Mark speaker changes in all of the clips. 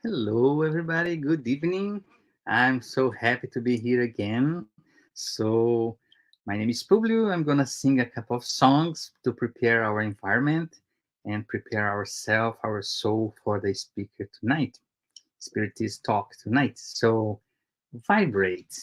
Speaker 1: Hello, everybody. Good evening. I'm so happy to be here again. So, my name is Publio. I'm gonna sing a couple of songs to prepare our environment and prepare ourselves, our soul for the speaker tonight, Spiritist talk tonight. So, vibrate.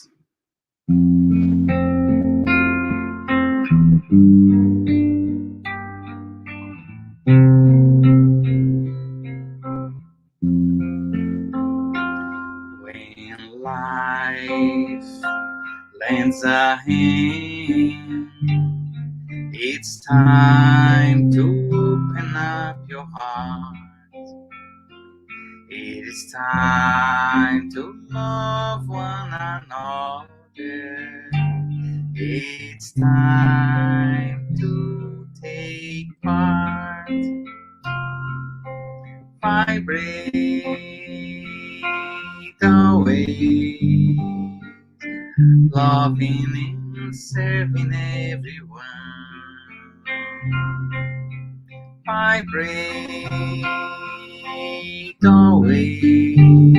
Speaker 1: When life lends a hand, it's time to open up your heart. It is time to love one another. It's time to take part. Vibrate away. Loving and serving everyone. Vibrate always,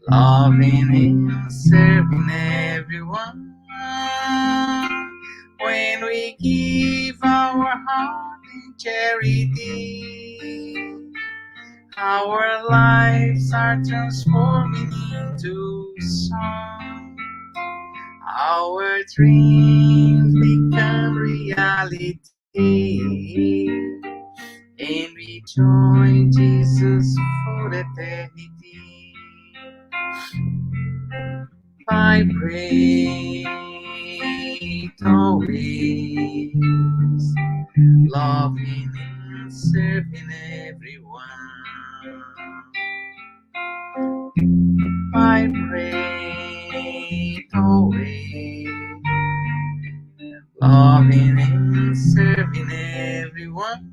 Speaker 1: loving and serving everyone. When we give our heart in charity, our lives are transforming into song. Our dreams become reality, and we join Jesus for eternity. Vibrate always, loving and serving everyone. Vibrate always, loving and serving everyone.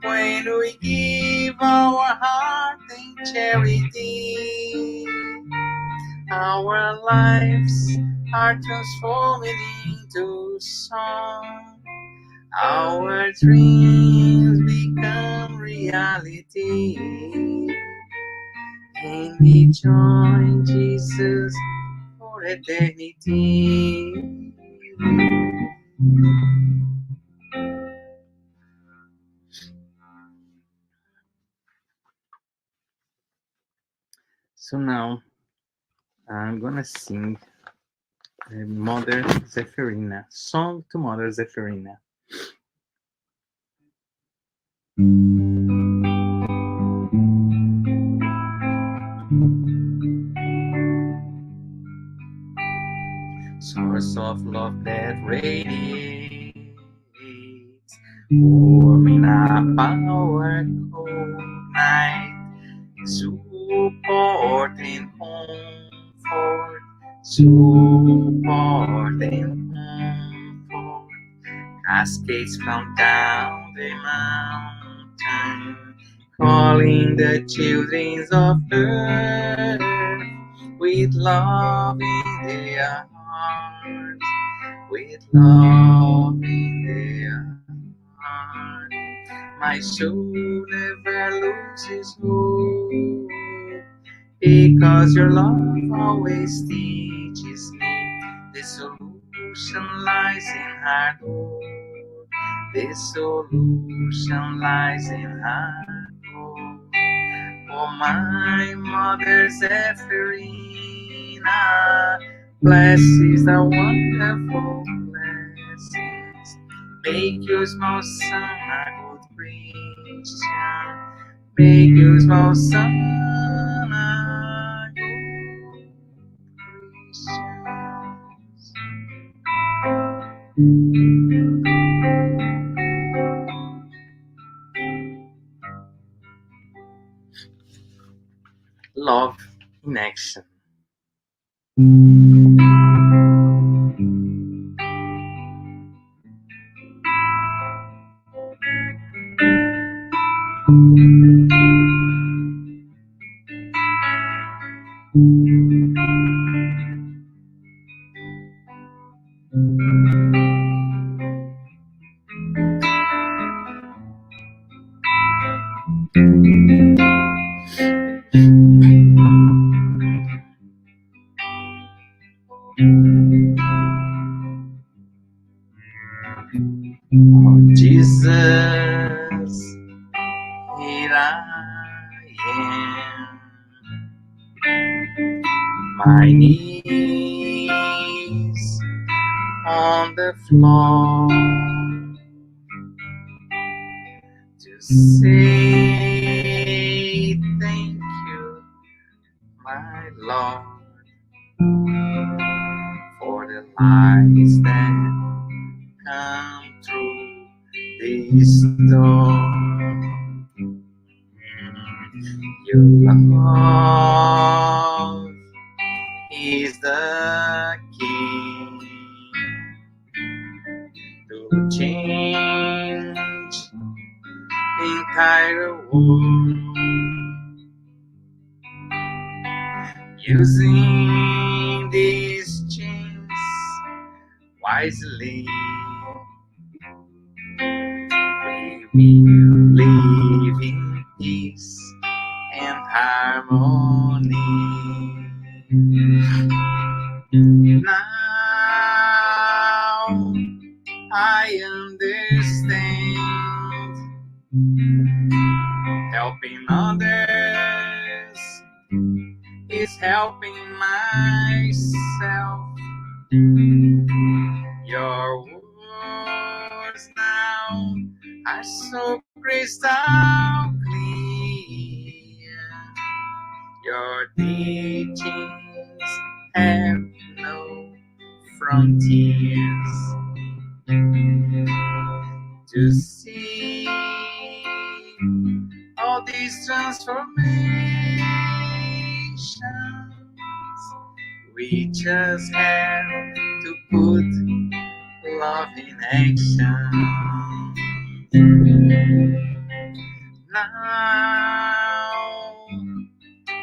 Speaker 1: When we give our heart in charity, our lives are transforming into song. Our dreams become reality, and we join Jesus for eternity. So now I'm gonna sing Mother Zephyrina, song to Mother Zephyrina. Source of love that radiates, warming up our cold night, supporting comfort, supporting comfort. Cascades from down the mountain, calling the children of earth with love in their hearts, with love in their heart. My soul never loses hope, because your love always teaches me the solution lies in hard work. The solution lies in hard work. Oh, my mother Zephyrina, blesses the wonderful blessings. Make your small son a good Christian. Make your small son a good Christian. Love in action. Jesus, here I am. My knees on the floor to say thank you, my Lord, for the lights that come through this door. Your love is the key to change the entire world. Using these chains wisely, we will live in peace and harmony. Now I understand, helping others is helping myself. Your words now are so crystal clear. Your teachings have no frontiers. To see all these transformations, we just have to put love in action. Now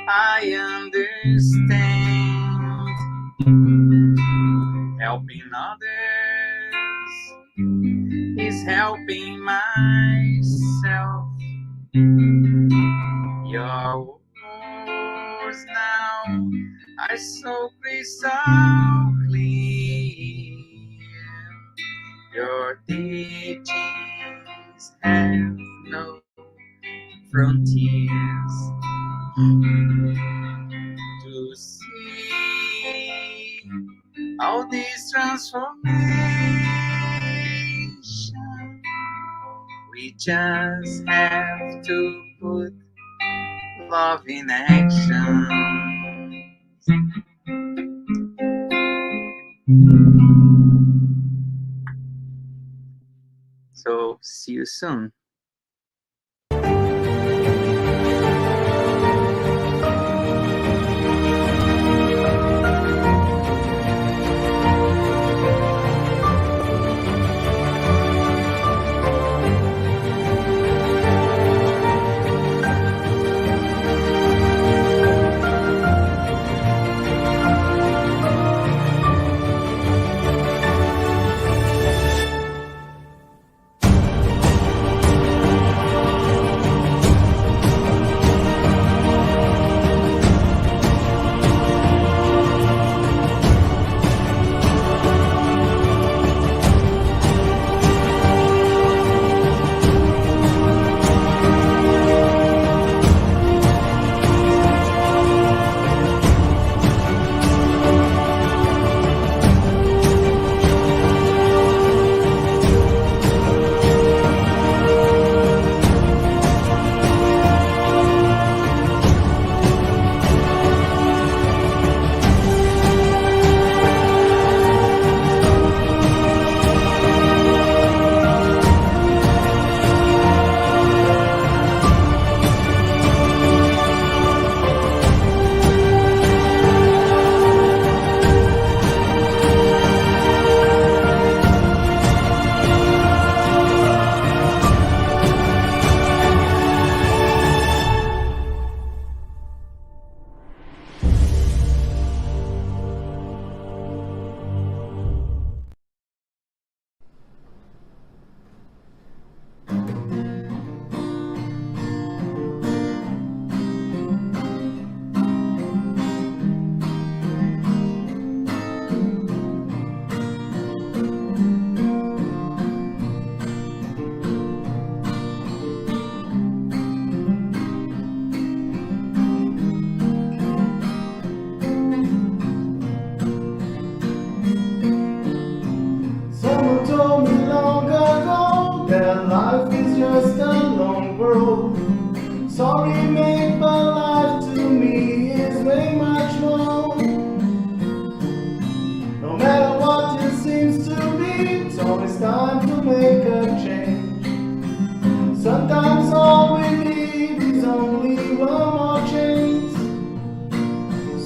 Speaker 1: I understand, helping others is helping myself. Your words now are so crystal clear. Your teachings have no frontiers. To see all these transformations, we just have to put love in action. So, see you soon.
Speaker 2: life is just a long road. Sorry, mate, but life to me is way much more. No matter what it seems to be, it's always time to make a change. Sometimes all we need is only one more chance.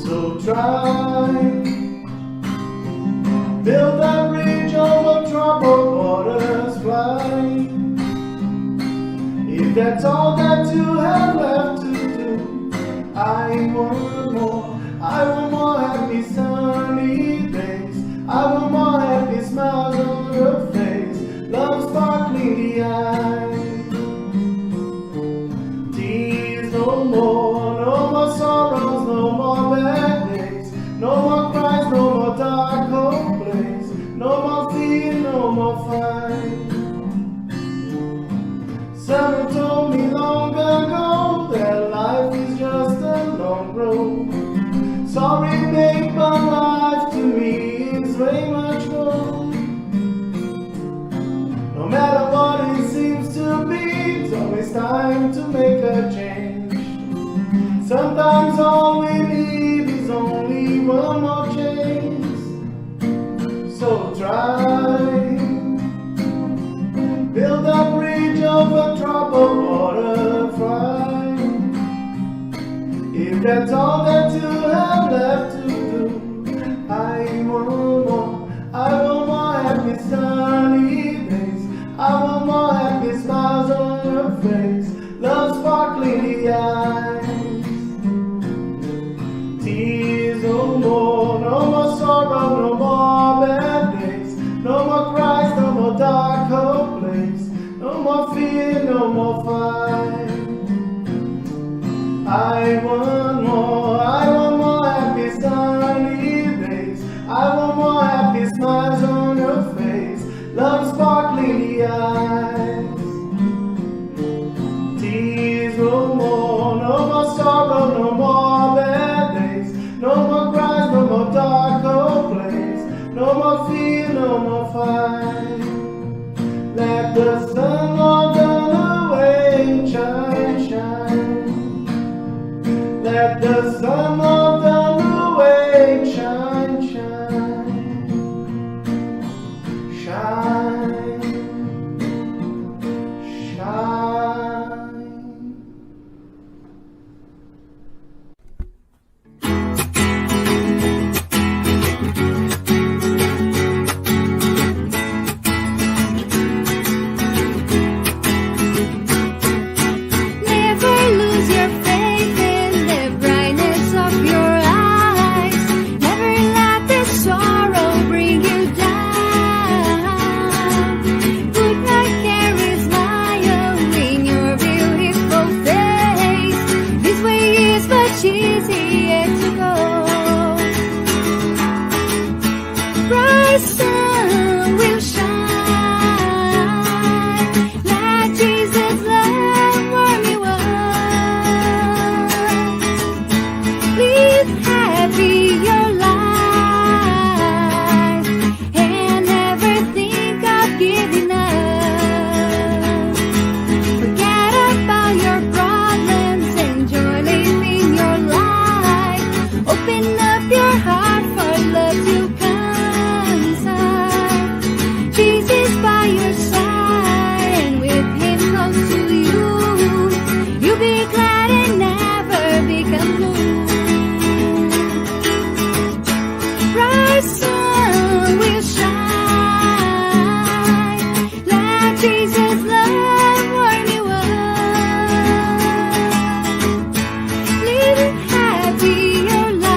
Speaker 2: So try, build a bridge over troubled waters, fly. If that's all that you have left to do, I want more happy sunny days. I want more happy smiles on your face, love sparkling the eyes. Tears no more sorrows, no more bad days, no more cries, no more dark home place, no more fear, no more fight. Someone told me long ago that life is just a long road. Sorry, babe, but life to me is way much more. No matter what it seems to be, it's always time to make a change. Sometimes all we need is only one more chance. So try, build a bridge over troubled water, fly. If that's all that you have left to do, I want more happy sunny days. I want more happy smiles on your face, love sparkling the eyes. Tears no more sorrow, no more bad days, no more cries, no more dark home place, no more fear, no more fight. I want more happy sunny days. I want more happy smiles on your face, love sparkling the eyes. Tears no more sorrow, no more bad days, no more cries, no more dark home place, no more fear, no more fight. Let the sun all burn away, shine, shine. Let the sun all burn away, shine, shine, shine, shine.
Speaker 3: Never lose your faith in the brightness of your eyes. Never let the sorrow bring you down. Put a carry smile in your beautiful face. This way is much easier to go. Bright sun will shine. Let Jesus' love warm you up. Live happy your life and never think of giving up. Forget about your problems, enjoy living your life. Open up your heart for love to come. Jesus by your side, and with Him close to you, you'll be glad and never become blue. Bright sun will shine. Let Jesus' love warm you up. Live happy your life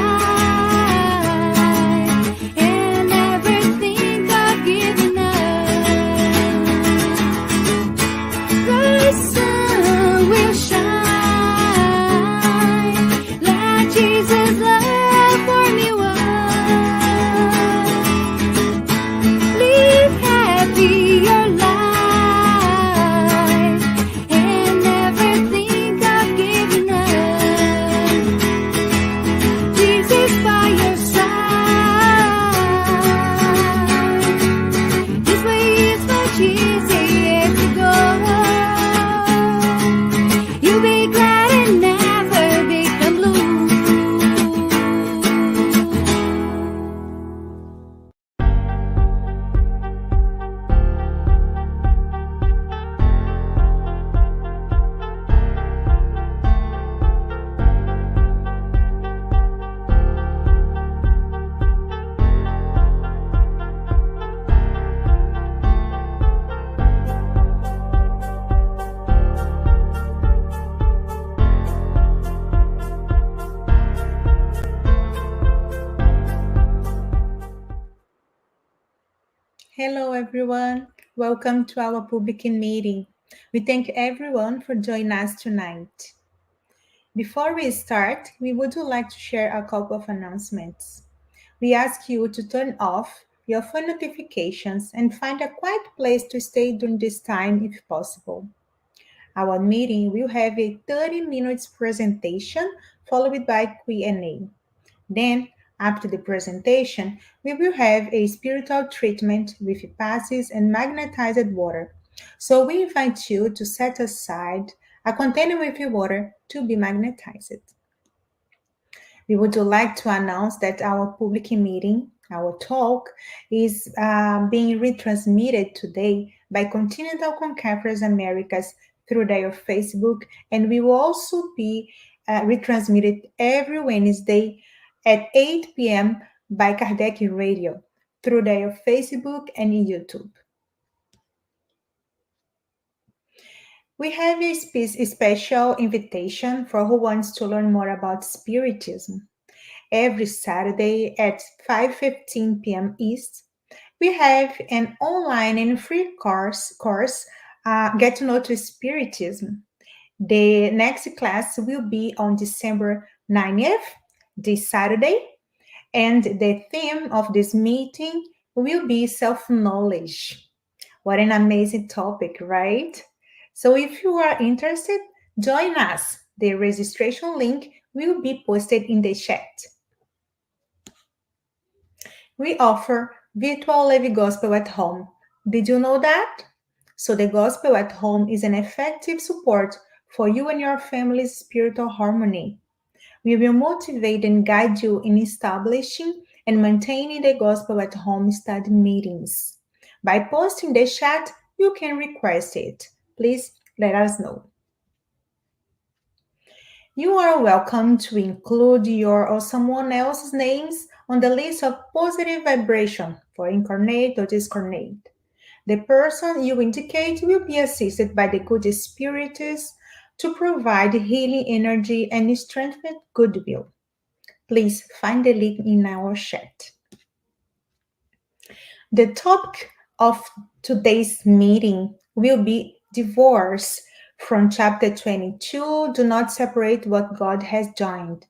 Speaker 3: and never think of giving up. Bright sun will shine. Let Jesus' love warm you up. Live happy your life
Speaker 4: Hello, everyone. Welcome to our public meeting. We thank everyone for joining us tonight. Before we start, we would like to share a couple of announcements. We ask you to turn off your phone notifications and find a quiet place to stay during this time if possible. Our meeting will have a 30 minutes presentation followed by Q&A. Then, after the presentation, we will have a spiritual treatment with passes and magnetized water. So we invite you to set aside a container with your water to be magnetized. We would like to announce that our public meeting, our talk, is being retransmitted today by Continental Conference Americas through their Facebook, and we will also be retransmitted every Wednesday at 8 p.m. by Kardec Radio through their Facebook and YouTube. We have a special invitation for who wants to learn more about Spiritism. Every Saturday at 5:15 p.m. East, we have an online and free course Get to Know to Spiritism. The next class will be on December 90th, this Saturday, and the theme of this meeting will be self-knowledge. What an amazing topic, right? So if you are interested, join us. The registration link will be posted in the chat. We offer virtual Levi Gospel at home. Did you know that? So the gospel at home is an effective support for you and your family's spiritual harmony. We will motivate and guide you in establishing and maintaining the gospel at home study meetings. By posting the chat, you can request it. Please let us know. You are welcome to include your or someone else's names on the list of positive vibration for incarnate or discarnate. The person you indicate will be assisted by the good Spiritist to provide healing energy and strengthen goodwill. Please find the link in our chat. The topic of today's meeting will be divorce from chapter 22, Do Not Separate What God Has Joined,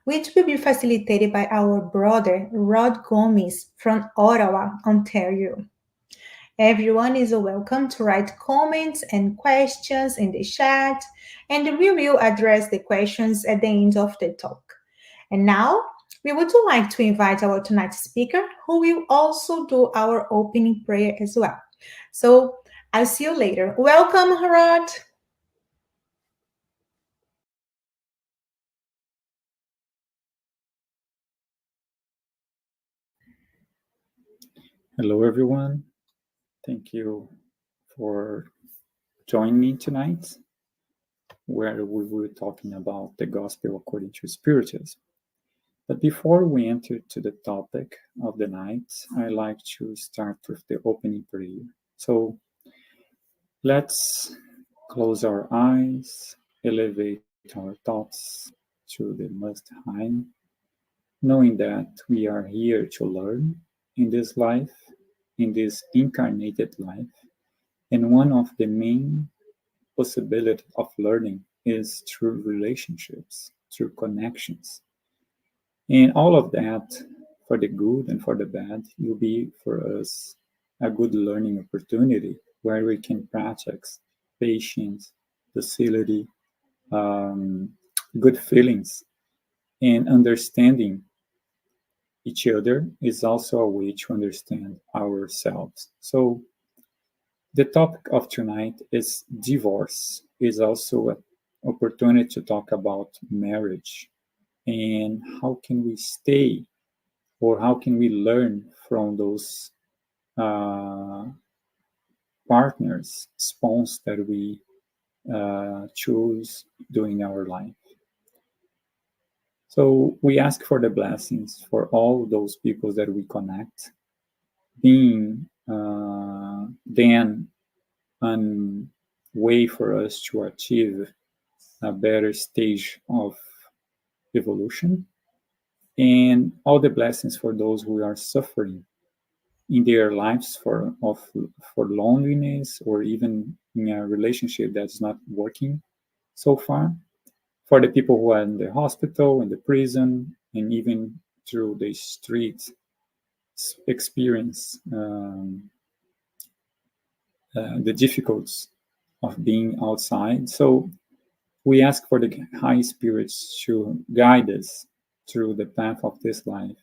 Speaker 4: which will be facilitated by our brother Rod Gomes from Ottawa, Ontario. Everyone is welcome to write comments and questions in the chat, and we will address the questions at the end of the talk. And now, we would like to invite our tonight's speaker, who will also do our opening prayer as well. So, I'll see you later. Welcome, Rod.
Speaker 5: Hello, everyone. Thank you for joining me tonight, where we will be talking about the Gospel according to Spiritism. But before we enter to the topic of the night, I like to start with the opening prayer. So let's close our eyes, elevate our thoughts to the Most High, knowing that we are here to learn in this life, in this incarnated life. And one of the main possibilities of learning is through relationships, through connections. And all of that, for the good and for the bad, will be for us a good learning opportunity where we can practice patience, docility, good feelings, and understanding each other is also a way to understand ourselves. So the topic of tonight is divorce. Is also an opportunity to talk about marriage and how can we stay or how can we learn from those uh, partners, spawns that we choose during our life. So we ask for the blessings for all those people that we connect, being then a way for us to achieve a better stage of evolution, and all the blessings for those who are suffering in their lives for loneliness, or even in a relationship that's not working so far, for the people who are in the hospital, in the prison, and even through the street experience the difficulties of being outside. So we ask for the high spirits to guide us through the path of this life,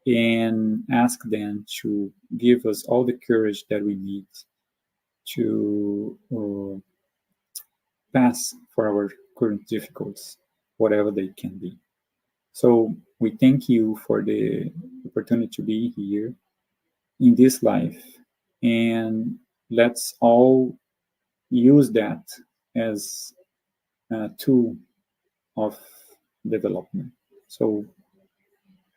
Speaker 5: and ask them to give us all the courage that we need to pass for our current difficulties, whatever they can be. So we thank you for the opportunity to be here in this life, and let's all use that as a tool of development. So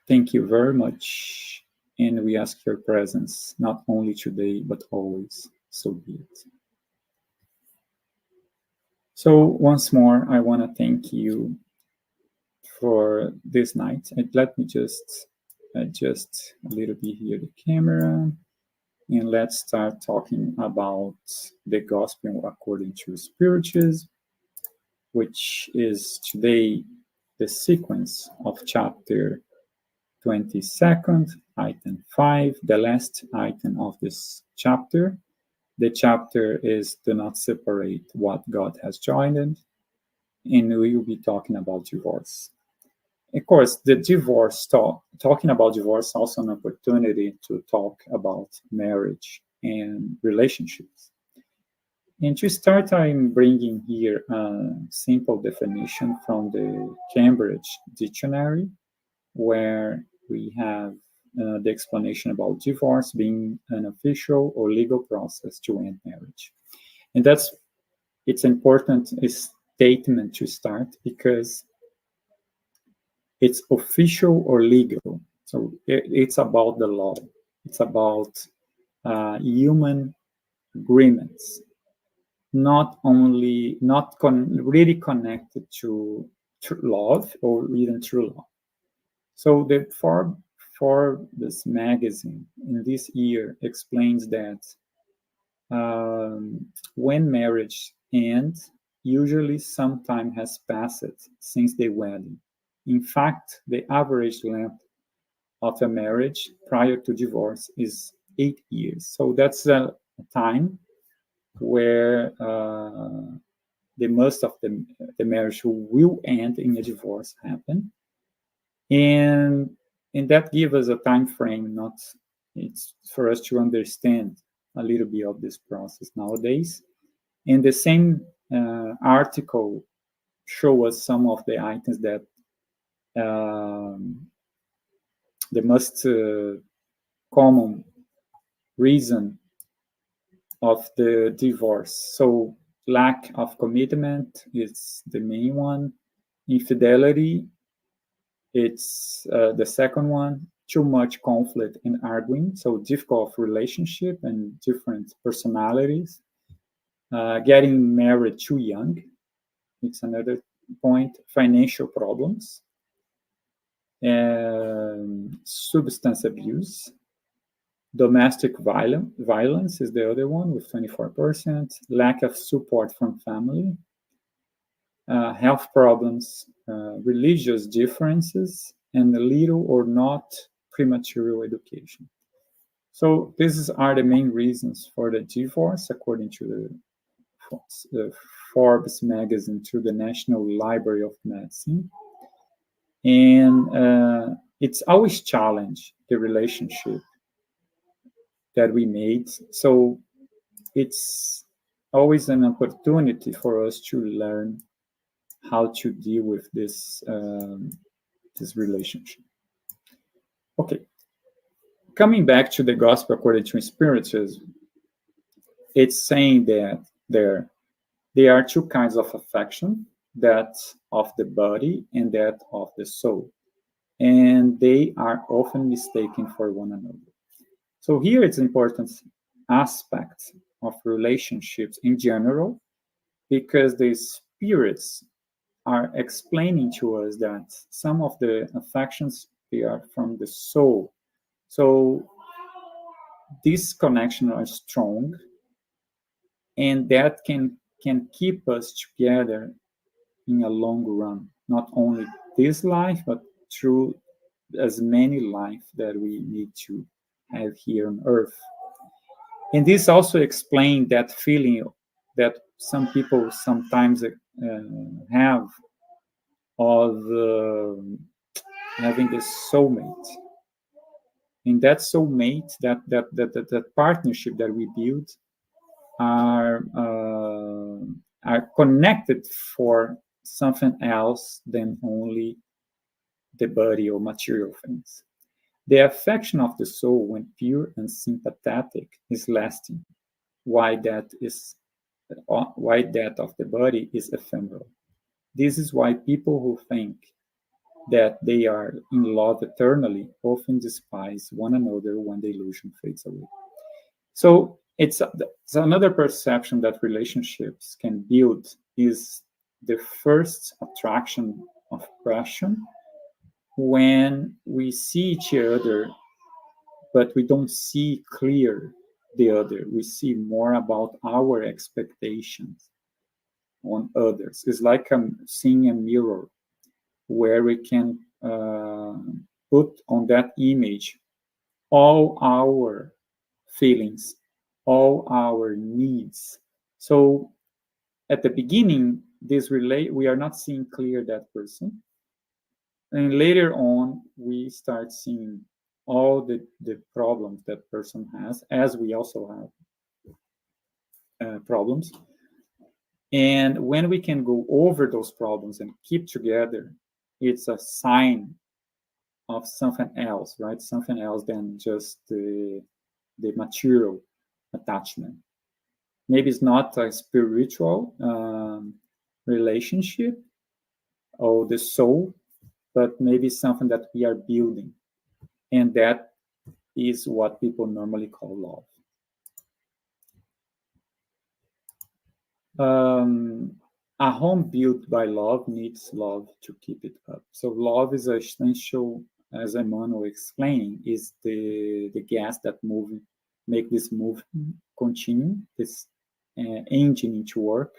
Speaker 5: thank you very much, and we ask your presence not only today but always. So be it. So once more, I want to thank you for this night. And let me just adjust a little bit here the camera, and let's start talking about the gospel according to Spiritism, which is today the sequence of chapter 22nd, item 5, the last item of this chapter. The chapter is Do Not Separate What God Has Joined, and we will be talking about divorce. Of course, the divorce talking about divorce also an opportunity to talk about marriage and relationships. And to start, I'm bringing here a simple definition from the Cambridge Dictionary, where we have the explanation about divorce being an official or legal process to end marriage. And it's important statement to start, because it's official or legal. So it's about the law. It's about human agreements, not really connected to love or even true love. So the Forbes magazine in this year explains that when marriage ends, usually some time has passed since the wedding. In fact, the average length of a marriage prior to divorce is 8 years. So that's a time where the most of the marriage will end in a divorce happen. And that gives us a time frame, it's for us to understand a little bit of this process nowadays. And the same article show us some of the items that the most common reason of the divorce. So lack of commitment is the main one. Infidelity, it's the second one. Too much conflict and arguing, so difficult relationship and different personalities. Getting married too young, it's another point. Financial problems, substance abuse, domestic violence is the other one with 24%. Lack of support from family, health problems, religious differences, and little or not premature education. So these are the main reasons for the divorce, according to the Forbes magazine, through the National Library of Medicine. And it's always challenge the relationship that we made. So it's always an opportunity for us to learn how to deal with this relationship. Okay, coming back to the gospel according to Spiritism, it's saying that there are two kinds of affection, that of the body and that of the soul, and they are often mistaken for one another. So here it's important aspect of relationships in general, because the spirits are explaining to us that some of the affections, they are from the soul. So This connection are strong, and that can keep us together in a long run, not only this life, but through as many life that we need to have here on earth. And this also explains that feeling that some people sometimes have of having this soulmate. And that soulmate, that partnership that we build, are connected for something else than only the body or material things. The affection of the soul, when pure and sympathetic, is lasting, while that of the body is ephemeral. This is why people who think that they are in love eternally often despise one another when the illusion fades away. So it's another perception that relationships can build is the first attraction of passion when we see each other, but we don't see clear the other. We see more about our expectations on others. It's like seeing a mirror where we can put on that image all our feelings, all our needs. So at the beginning, we are not seeing clear that person. And later on, we start seeing all the problems that person has, as we also have problems. And when we can go over those problems and keep together, it's a sign of something else, right? Something else than just the material attachment. Maybe it's not a spiritual relationship or the soul, but maybe something that we are building. And that is what people normally call love. A home built by love needs love to keep it up. So love is essential, as Emmanuel explained, is the gas that make this move continue, this engine into work.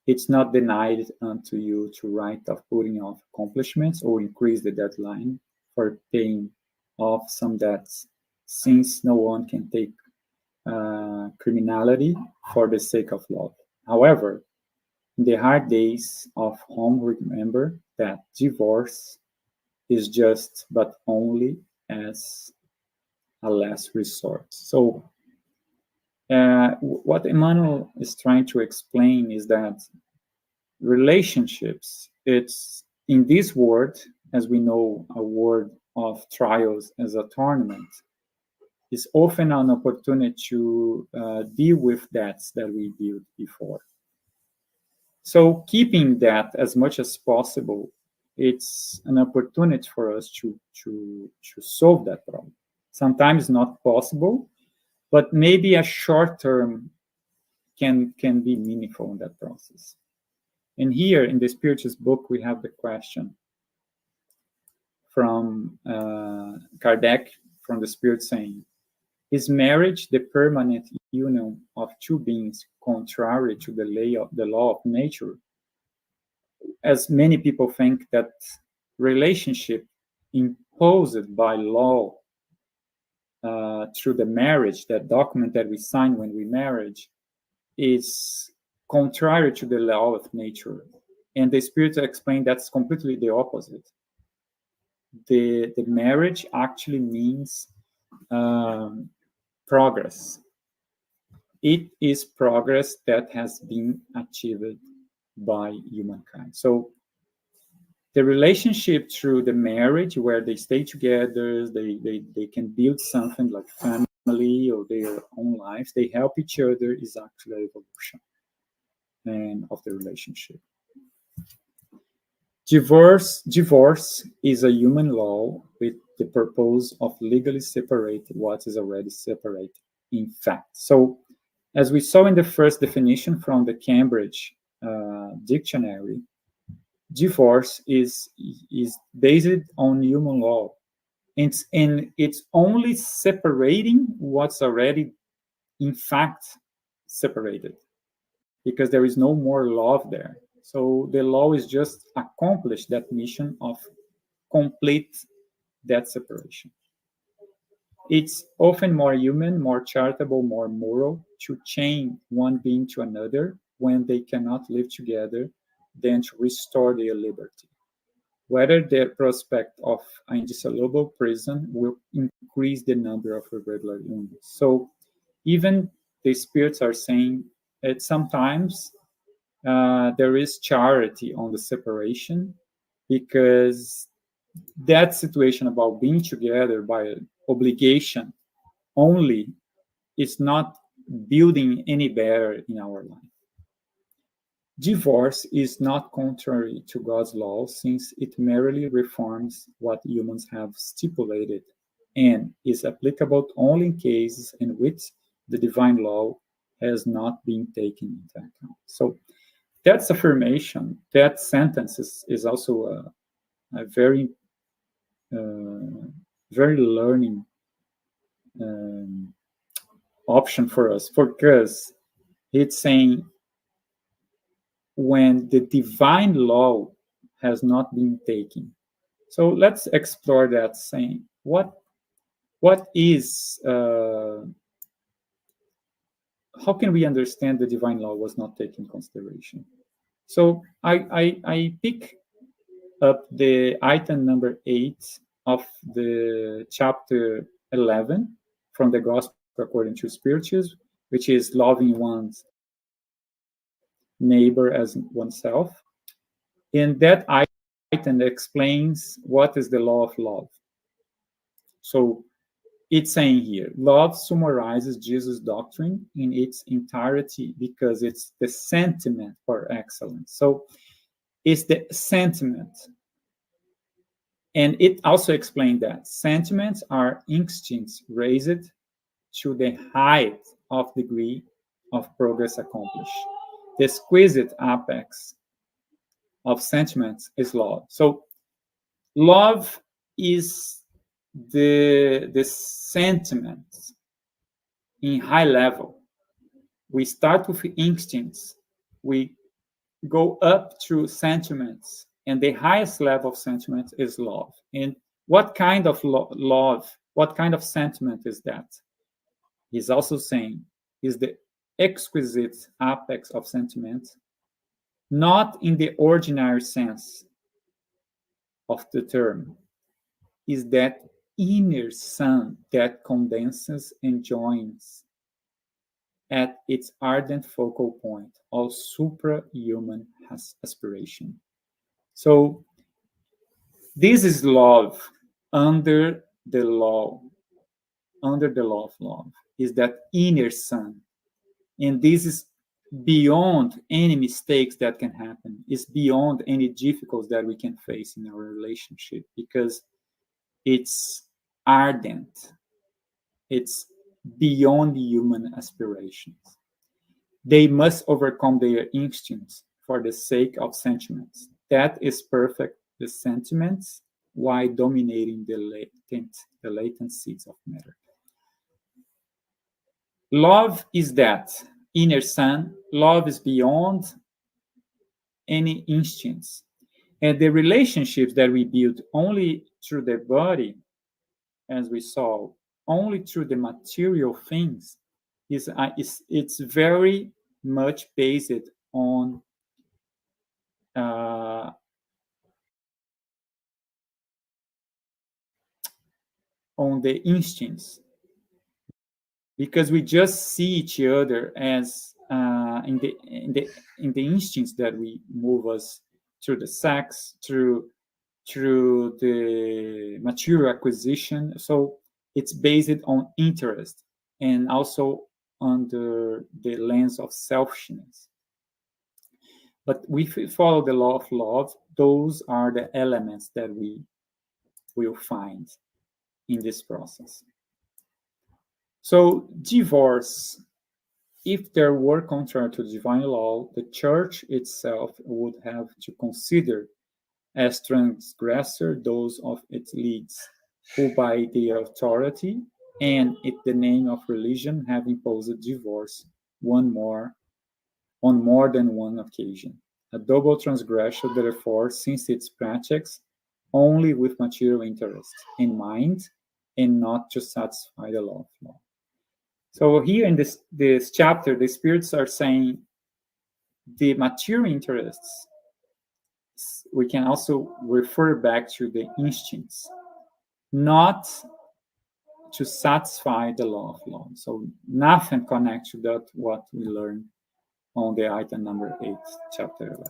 Speaker 5: It's not denied unto you to right of putting off accomplishments or increase the deadline for paying off some debts, since no one can take criminality for the sake of love. However, in the hard days of home, remember that divorce is just but only as a last resort. So what Emmanuel is trying to explain is that relationships, it's in this world, as we know, a world of trials as a tournament, is often an opportunity to deal with debts that we built before. So keeping that as much as possible, it's an opportunity for us to solve that problem. Sometimes not possible, but maybe a short term can be meaningful in that process. And here in the Spiritist book, we have the question from Kardec, from the Spirit, saying, is marriage the permanent union of two beings contrary to the law of nature? As many people think that relationship imposed by law through the marriage, that document that we sign when we marriage, is contrary to the law of nature. And the Spirit explained that's completely the opposite. The marriage actually means progress. It is progress that has been achieved by humankind. So the relationship through the marriage, where they stay together, they can build something like family or their own lives, they help each other, is actually evolution and of the relationship. Divorce is a human law with the purpose of legally separating what is already separated, in fact. So, as we saw in the first definition from the Cambridge Dictionary, divorce is based on human law. and it's only separating what's already in fact separated, because there is no more love there. So the law is just accomplish that mission of complete that separation. It's often more human, more charitable, more moral to chain one being to another when they cannot live together than to restore their liberty. Whether the prospect of an indissoluble prison will increase the number of irregular unions. So even the spirits are saying that sometimes there is charity on the separation, because that situation about being together by obligation only is not building any better in our life. Divorce is not contrary to God's law, since it merely reforms what humans have stipulated and is applicable only in cases in which the divine law has not been taken into account. So that's affirmation. That sentence is also a very, very learning um, option for us, because it's saying when the divine law has not been taken. So let's explore that, saying what is how can we understand the divine law was not taken into consideration? So I pick up the item number 8 of the chapter 11 from the Gospel according to Spiritism, which is loving one's neighbor as oneself. And that item explains what is the law of love. So it's saying here, love summarizes Jesus' doctrine in its entirety because it's the sentiment for excellence. So it's the sentiment. And it also explained that sentiments are instincts raised to the height of degree of progress accomplished. The exquisite apex of sentiments is love. So love is the sentiments in high level. We start with instincts, we go up to sentiments, and the highest level of sentiment is love. And what kind of love, what kind of sentiment is that? He's also saying is the exquisite apex of sentiment, not in the ordinary sense of the term, is that inner sun that condenses and joins at its ardent focal point all suprahuman aspiration. So this is love under the law of love, is that inner sun. And this is beyond any mistakes that can happen, is beyond any difficulties that we can face in our relationship, because it's ardent, it's beyond human aspirations. They must overcome their instincts for the sake of sentiments. That is perfect, the sentiments, while dominating the latent seeds of matter. Love is that inner sun. Love is beyond any instincts. And the relationships that we build only through the body, as we saw, only through the material things, it's very much based on the instincts, because we just see each other as in the instincts that we move us through the sex, through the material acquisition. So it's based on interest and also under the lens of selfishness. But if we follow the law of love, those are the elements that we will find in this process. So divorce, if there were contrary to divine law, the church itself would have to consider as transgressor those of its leads. who by their authority and in the name of religion have imposed divorce one more on more than one occasion. A double transgression, therefore, since it practices only with material interest in mind and not to satisfy the law of law. So here in this chapter, the spirits are saying the material interests, we can also refer back to the instincts, not to satisfy the law of law. So nothing connects to that what we learn on the item number 8, chapter 11.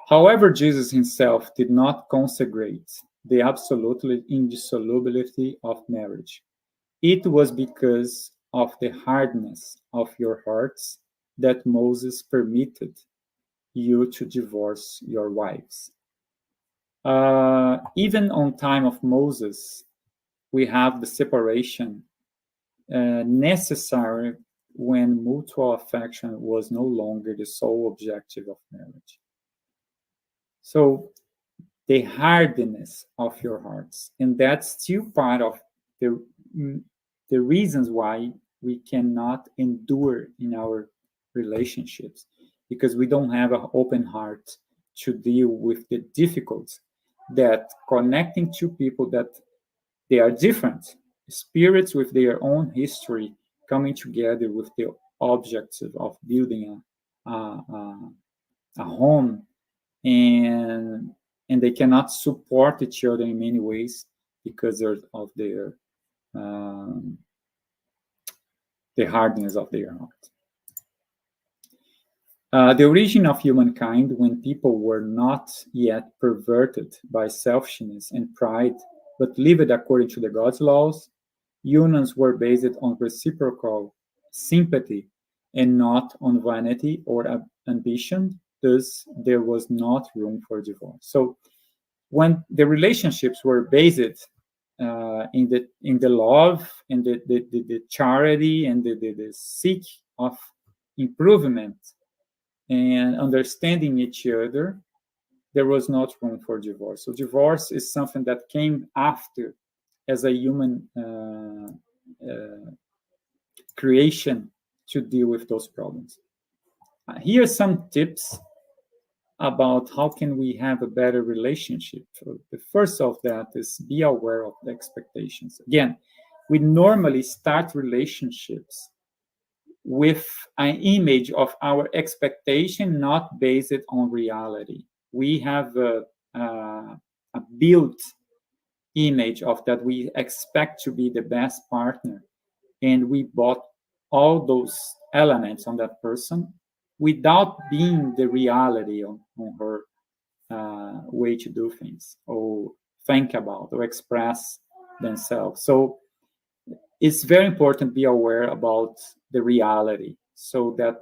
Speaker 5: However, Jesus himself did not consecrate the absolute indissolubility of marriage. It was because of the hardness of your hearts that Moses permitted you to divorce your wives. Even on time of Moses, we have the separation necessary when mutual affection was no longer the sole objective of marriage. So the hardness of your hearts, and that's still part of the reasons why we cannot endure in our relationships, because we don't have an open heart to deal with the difficulties that connecting two people that they are different spirits with their own history coming together with the objective of building a home, and they cannot support each other in many ways because of their the hardness of their heart. The origin of humankind, when people were not yet perverted by selfishness and pride, but lived according to the God's laws, unions were based on reciprocal sympathy and not on vanity or ambition. Thus, there was not room for divorce. So, when the relationships were based in the love and the charity and the seek of improvement and understanding each other, there was not room for divorce. So divorce is something that came after as a human creation to deal with those problems. Here are some tips about how can we have a better relationship. So the first of that is be aware of the expectations. Again, we normally start relationships with an image of our expectation not based on reality. We have a built image of that we expect to be the best partner, and we bought all those elements on that person without being the reality on her way to do things or think about or express themselves. So it's very important to be aware about the reality so that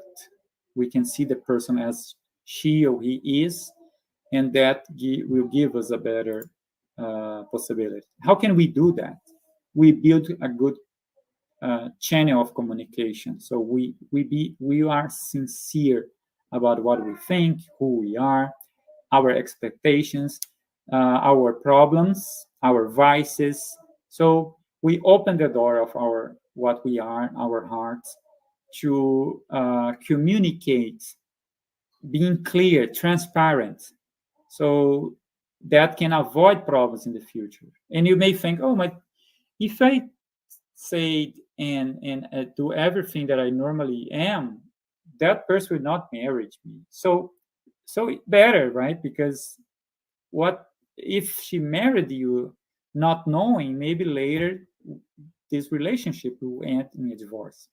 Speaker 5: we can see the person as she or he is, and that will give us a better possibility. How can we do that? We build a good channel of communication. So we are sincere about what we think, who we are, our expectations, our problems, our vices. So we open the door of our what we are, our hearts, to communicate, being clear, transparent, so that can avoid problems in the future. And you may think, oh my, if I say and do everything that I normally am, that person will not marry me. So better, right? Because what if she married you not knowing, maybe later this relationship will end in a divorce.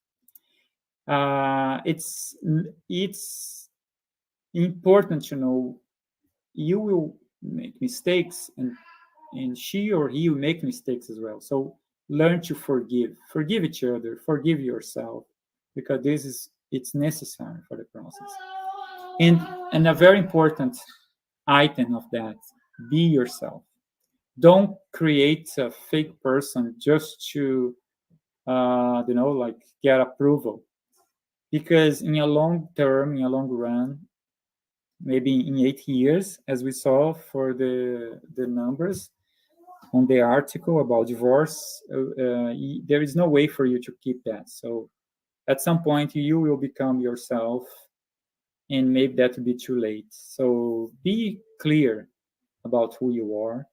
Speaker 5: It's important to know you will make mistakes, and she or he will make mistakes as well. So learn to forgive each other, forgive yourself, because it's necessary for the process. And a very important item of that, be yourself. Don't create a fake person just to like get approval, because in a long term, in a long run, maybe in 8 years, as we saw for the numbers on the article about divorce, there is no way for you to keep that. So at some point, you will become yourself, and maybe that will be too late. So be clear about who you are,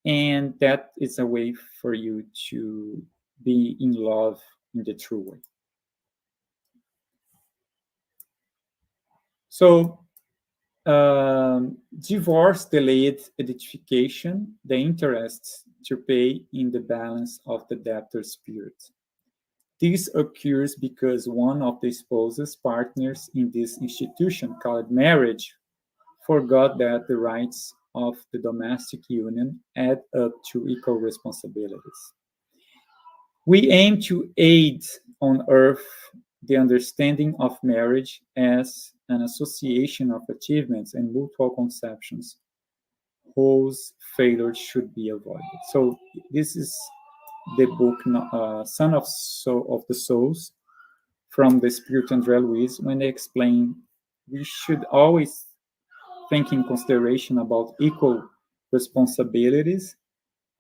Speaker 5: and that is a way for you to be in love in the true way. So divorce delayed identification, the interest to pay in the balance of the debtor's spirit. This occurs because one of the spouses partners in this institution called marriage forgot that the rights of the domestic union add up to equal responsibilities. We aim to aid on earth the understanding of marriage as an association of achievements and mutual conceptions whose failure should be avoided. So this is the book Son of the Souls from the Spirit André Luiz, when they explain we should always think in consideration about equal responsibilities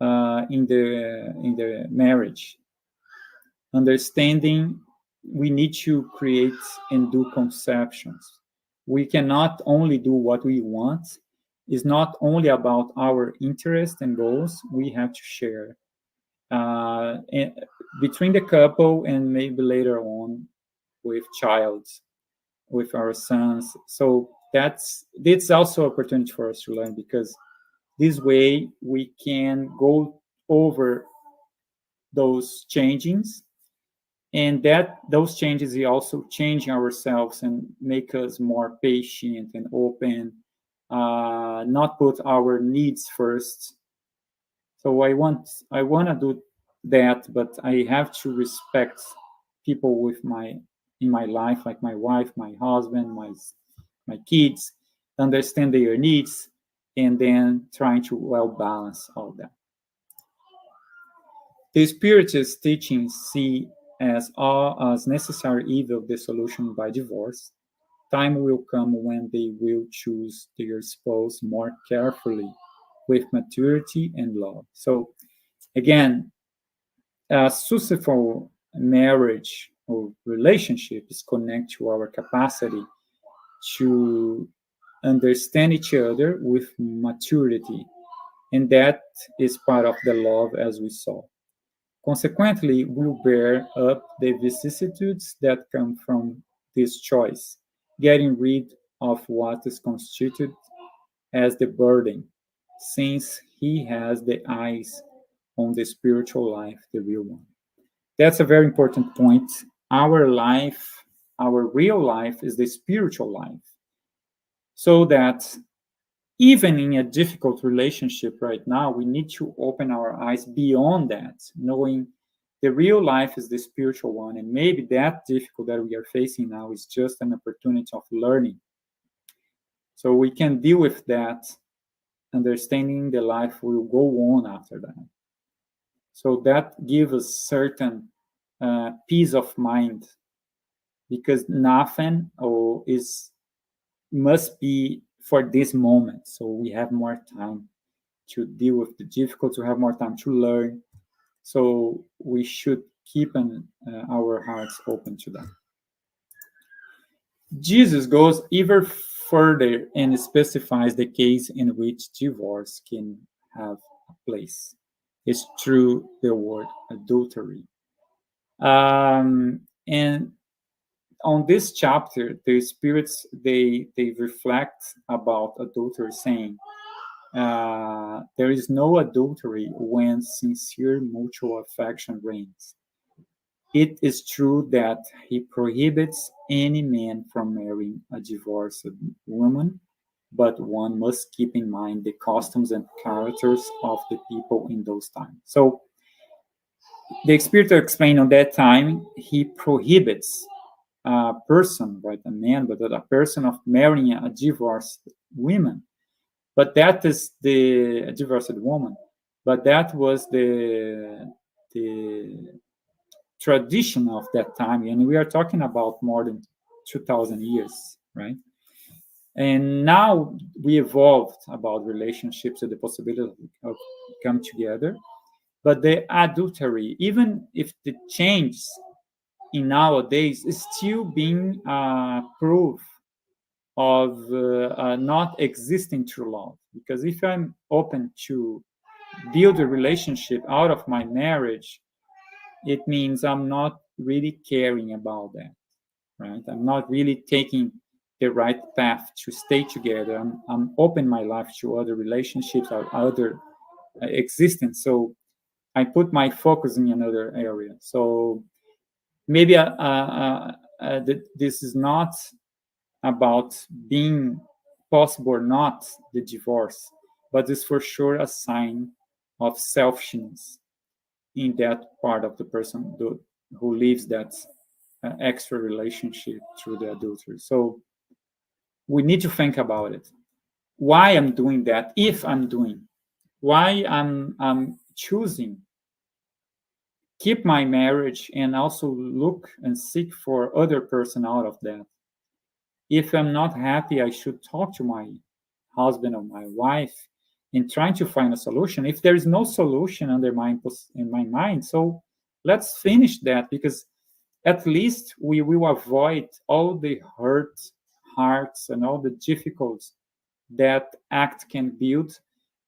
Speaker 5: in the marriage, understanding we need to create and do conceptions. We cannot only do what we want. It's not only about our interests and goals. We have to share and between the couple and maybe later on with child, with our sons. So that's also an opportunity for us to learn, because this way we can go over those changes, and that those changes will also change ourselves and make us more patient and open, not put our needs first. So I want to do that, but I have to respect people in my life, like my wife, my husband, my kids, understand their needs, and then trying to well balance all that. The Spiritist teachings see as all as necessary evil the solution by divorce. Time will come when they will choose their spouse more carefully with maturity and love. So again, a successful marriage or relationship is connected to our capacity to understand each other with maturity, and that is part of the love, as we saw. Consequently, we'll bear up the vicissitudes that come from this choice, getting rid of what is constituted as the burden, since he has the eyes on the spiritual life, the real one. That's a very important point. Our life, our real life, is the spiritual life. So that even in a difficult relationship right now, we need to open our eyes beyond that, knowing the real life is the spiritual one. And maybe that difficult that we are facing now is just an opportunity of learning. So we can deal with that, understanding the life will go on after that. So that gives us certain peace of mind, because nothing must be for this moment. So we have more time to deal with the difficult, to have more time to learn. So we should keep our hearts open to that. Jesus goes even further and specifies the case in which divorce can have a place. It's through the word adultery. And on this chapter, the spirits they reflect about adultery, saying there is no adultery when sincere mutual affection reigns. It is true that he prohibits any man from marrying a divorced woman, but one must keep in mind the customs and characters of the people in those times. So the Spirit explained on that time, he prohibits a person, right, a man, but a person of marrying a divorced woman. But that is a divorced woman. But that was the tradition of that time, and we are talking about more than 2,000 years, right? And now we evolved about relationships and the possibility of come together. But the adultery, even if the change in nowadays, is still being proof of not existing true love. Because if I'm open to build a relationship out of my marriage, it means I'm not really caring about that, right? I'm not really taking the right path to stay together. I'm open my life to other relationships or other existence. So I put my focus in another area. So maybe this is not about being possible or not the divorce, but it's for sure a sign of selfishness in that part of the person who lives that extra relationship through the adultery. So we need to think about it. Why I'm doing that? If I'm doing, why I'm choosing keep my marriage and also look and seek for other person out of that. If I'm not happy, I should talk to my husband or my wife and trying to find a solution. If there is no solution under in my mind, so let's finish that, because at least we will avoid all the hurt hearts and all the difficulties that act can build.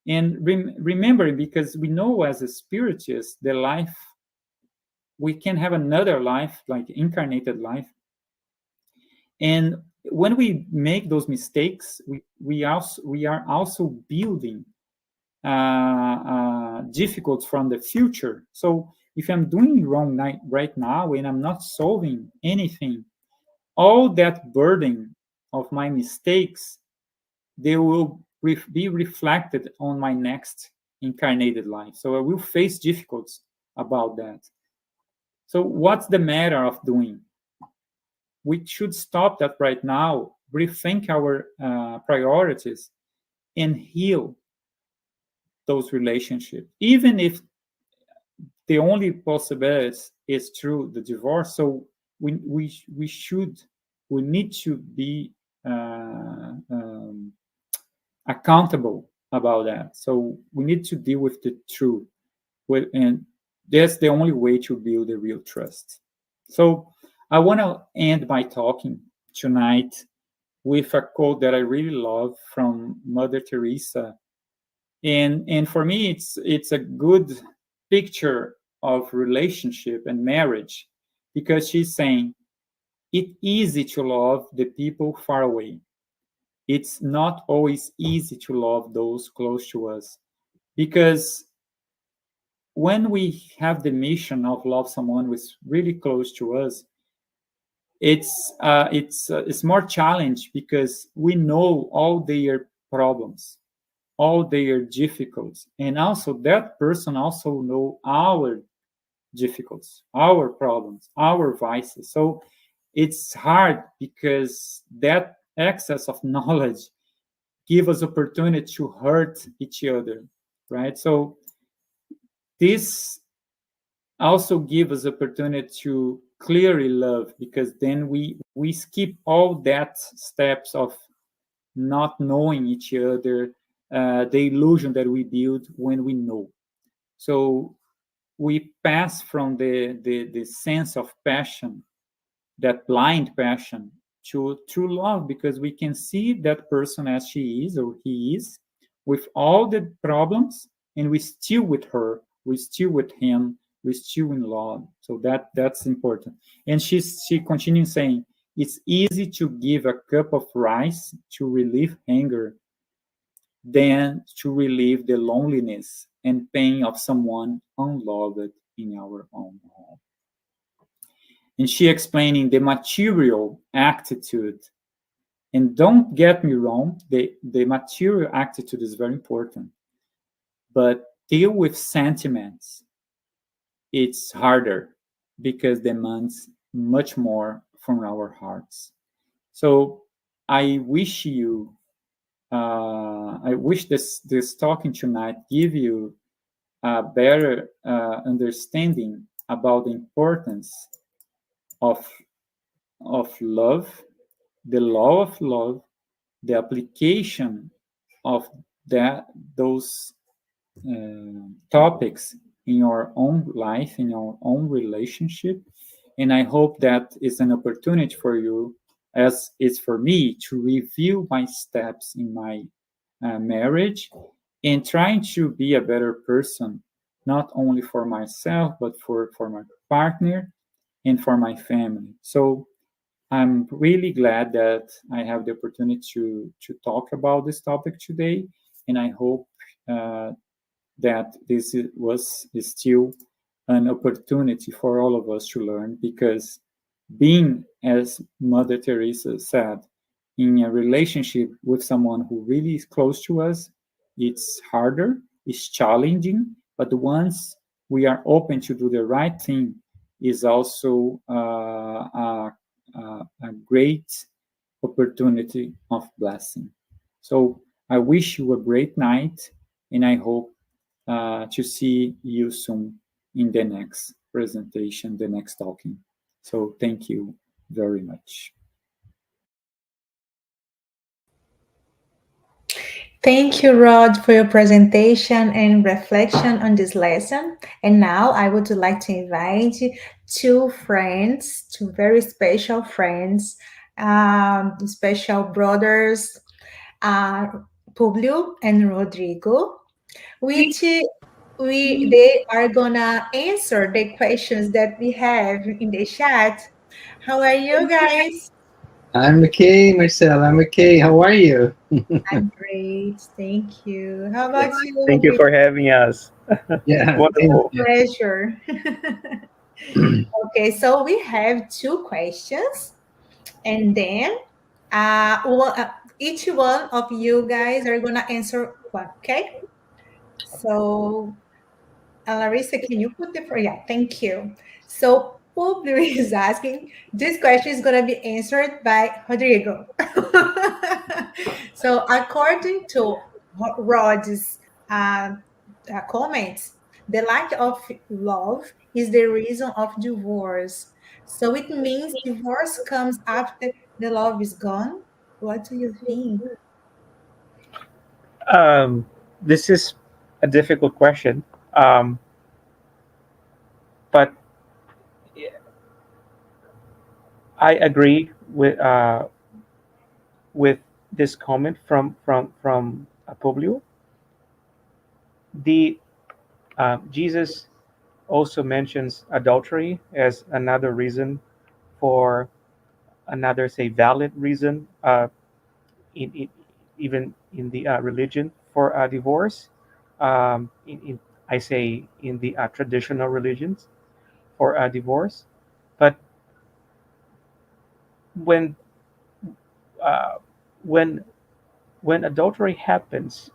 Speaker 5: And remembering, because we know as a spiritist, the life we can have another life, like incarnated life. And when we make those mistakes, we are also building difficult from the future. So if I'm doing wrong right now and I'm not solving anything, all that burden of my mistakes, they will be reflected on my next incarnated life. So I will face difficulties about that. So what's the matter of doing? We should stop that right now, rethink our priorities, and heal those relationships, even if the only possibility is through the divorce. So we need to be accountable about that. So we need to deal with the truth, and that's the only way to build a real trust. So I want to end my talking tonight with a quote that I really love from Mother Teresa, and for me it's a good picture of relationship and marriage, because she's saying it's easy to love the people far away. It's not always easy to love those close to us, because when we have the mission of love someone who's really close to us, it's more challenge, because we know all their problems, all their difficulties, and also that person also know our difficulties, our problems, our vices. So it's hard, because that excess of knowledge give us opportunity to hurt each other, right? So this also give us opportunity to clearly love, because then we skip all that steps of not knowing each other, the illusion that we build when we know. So we pass from the sense of passion, that blind passion, to true love, because we can see that person as she is or he is, with all the problems, and we still with her, we still with him, we still in love. So that's important. And she continues saying, it's easy to give a cup of rice to relieve hunger than to relieve the loneliness and pain of someone unloved in our own home. And she explaining the material attitude. And don't get me wrong, the material attitude is very important. But deal with sentiments, it's harder, because demands much more from our hearts. So I wish this talking tonight give you a better understanding about the importance of love, the law of love, the application of that those topics in your own life, in your own relationship. And I hope that is an opportunity for you, as it's for me, to review my steps in my marriage and trying to be a better person, not only for myself, but for my partner and for my family. So I'm really glad that I have the opportunity to talk about this topic today. And I hope uh, that was still an opportunity for all of us to learn, because being, as Mother Teresa said, in a relationship with someone who really is close to us, it's harder, it's challenging, but once we are open to do the right thing, is also a great opportunity of blessing. So I wish you a great night, and I hope to see you soon in the next presentation, the next talking. So thank you very much.
Speaker 4: Thank you, Rod, for your presentation and reflection on this lesson. And now I would like to invite two friends, two very special friends, special brothers, uh, Publio and Rodrigo, which they are gonna answer the questions that we have in the chat. How are you guys?
Speaker 1: I'm okay, Marcel. I'm okay. How are you?
Speaker 4: I'm great, thank you. How about you,
Speaker 6: Thank you for having us.
Speaker 1: Yeah, thank
Speaker 6: Wonderful.
Speaker 1: you.
Speaker 4: pleasure. Okay, so we have two questions, and then each one of you guys are gonna answer one. Okay, so Larissa, can you put the for? Yeah, thank you. So Publio is asking. This question is gonna be answered by Rodrigo. So according to Rod's uh, comments, the lack of love is the reason of divorce. So it means divorce comes after the love is gone. What do you think?
Speaker 6: Um, this is a difficult question, um, but I agree with this comment from Publio. The Jesus also mentions adultery as another reason for another, say, valid reason, in even in the religion for divorce. I say in the traditional religions for divorce, but when uh, when when adultery happens,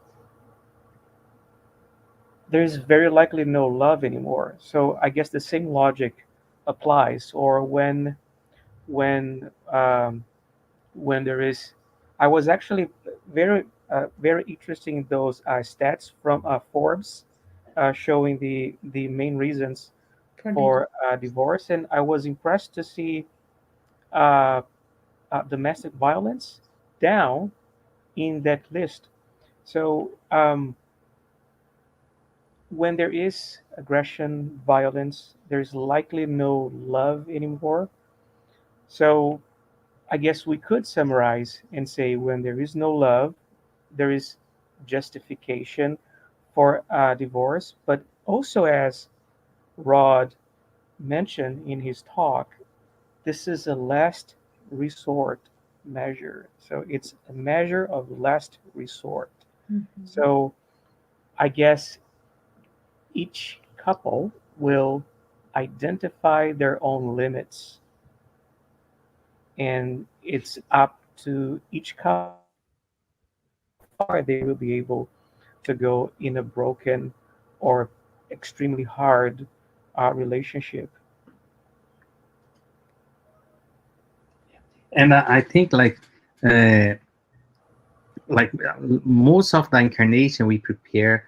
Speaker 6: there's very likely no love anymore. So I guess the same logic applies. Or when um, when there is, I was actually very interesting in those stats from Forbes, showing the main reasons
Speaker 4: For the
Speaker 6: for divorce, and I was impressed to see uh, domestic violence down in that list. So when there is aggression, violence, there's likely no love anymore. So I guess we could summarize and say when there is no love, there is justification for divorce. But also, as Rod mentioned in his talk, this is a last resort measure. So it's a measure of last resort.
Speaker 4: Mhm.
Speaker 6: So I guess each couple will identify their own limits, and it's up to each couple how far they will be able to go in a broken or extremely hard relationship.
Speaker 1: And I think uh, most of the incarnation we prepare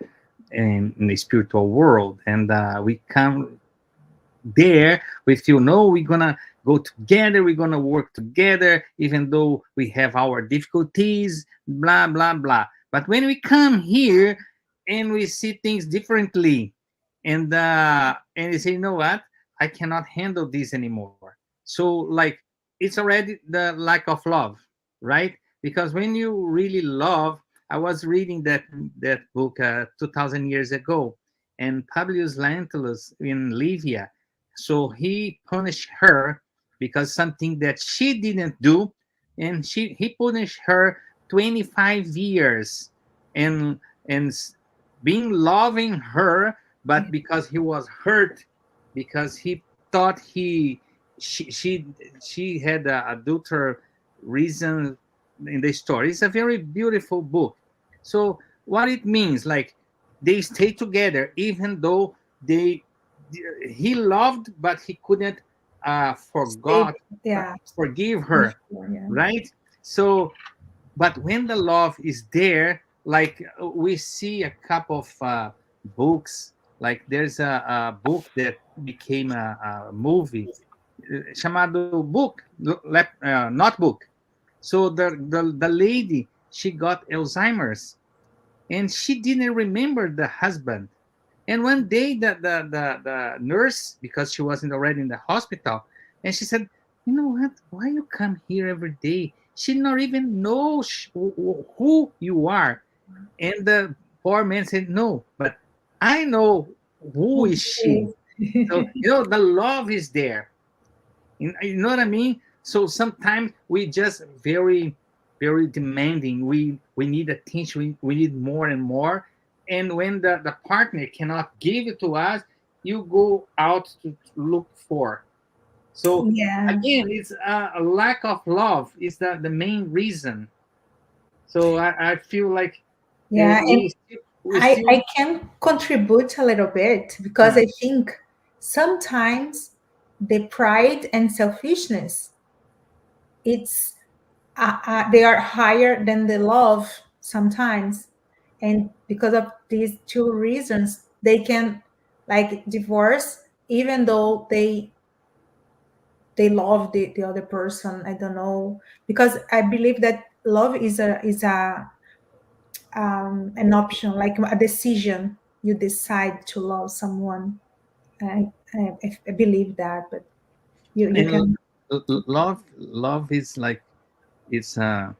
Speaker 1: in the spiritual world, and we come. there we feel no, we're gonna go together, we're gonna work together even though we have our difficulties, blah blah blah. But when we come here and we see things differently, and you say, you know what, I cannot handle this anymore. So like it's already the lack of love, right? Because when you really love, I was reading that book 2000 years ago, and Publius Lentulus in Livia, so he punished her because something that she didn't do, and he punished her 25 years, and being loving her, but because he was hurt, because he thought she had a adulterer reason in the story. It's a very beautiful book. So what it means, like they stay together even though they he loved, but he couldn't
Speaker 4: Stay,
Speaker 1: forgot
Speaker 4: yeah,
Speaker 1: forgive
Speaker 4: finish
Speaker 1: her,
Speaker 4: one, yeah.
Speaker 1: right? So but when the love is there, like we see a couple of books, like there's a book that became a movie chamado book, notebook. So the lady, she got Alzheimer's, and she didn't remember the husband. And one day, the nurse, because she wasn't already in the hospital, and she said, "You know what? Why you come here every day? She not even know who you are." And the poor man said, "No, but I know who is she."
Speaker 4: Okay.
Speaker 1: So the love is there. You know what I mean? So sometimes we just very demanding. We need attention. We need more and more. And when the partner cannot give it to us, you go out to look for. So
Speaker 4: Yeah,
Speaker 1: again, it's a lack of love is the main reason. So I feel like
Speaker 4: yeah, and
Speaker 1: we
Speaker 4: I
Speaker 1: still
Speaker 4: can contribute a little bit because
Speaker 1: uh,
Speaker 4: I think sometimes the pride and selfishness, it's they are higher than the love sometimes, and because of these two reasons, they can like divorce even though they love the other person. I don't know, because I believe that love is a an option, like a decision. You decide to love someone. I believe that, but you
Speaker 1: and
Speaker 4: can.
Speaker 1: love is like it's a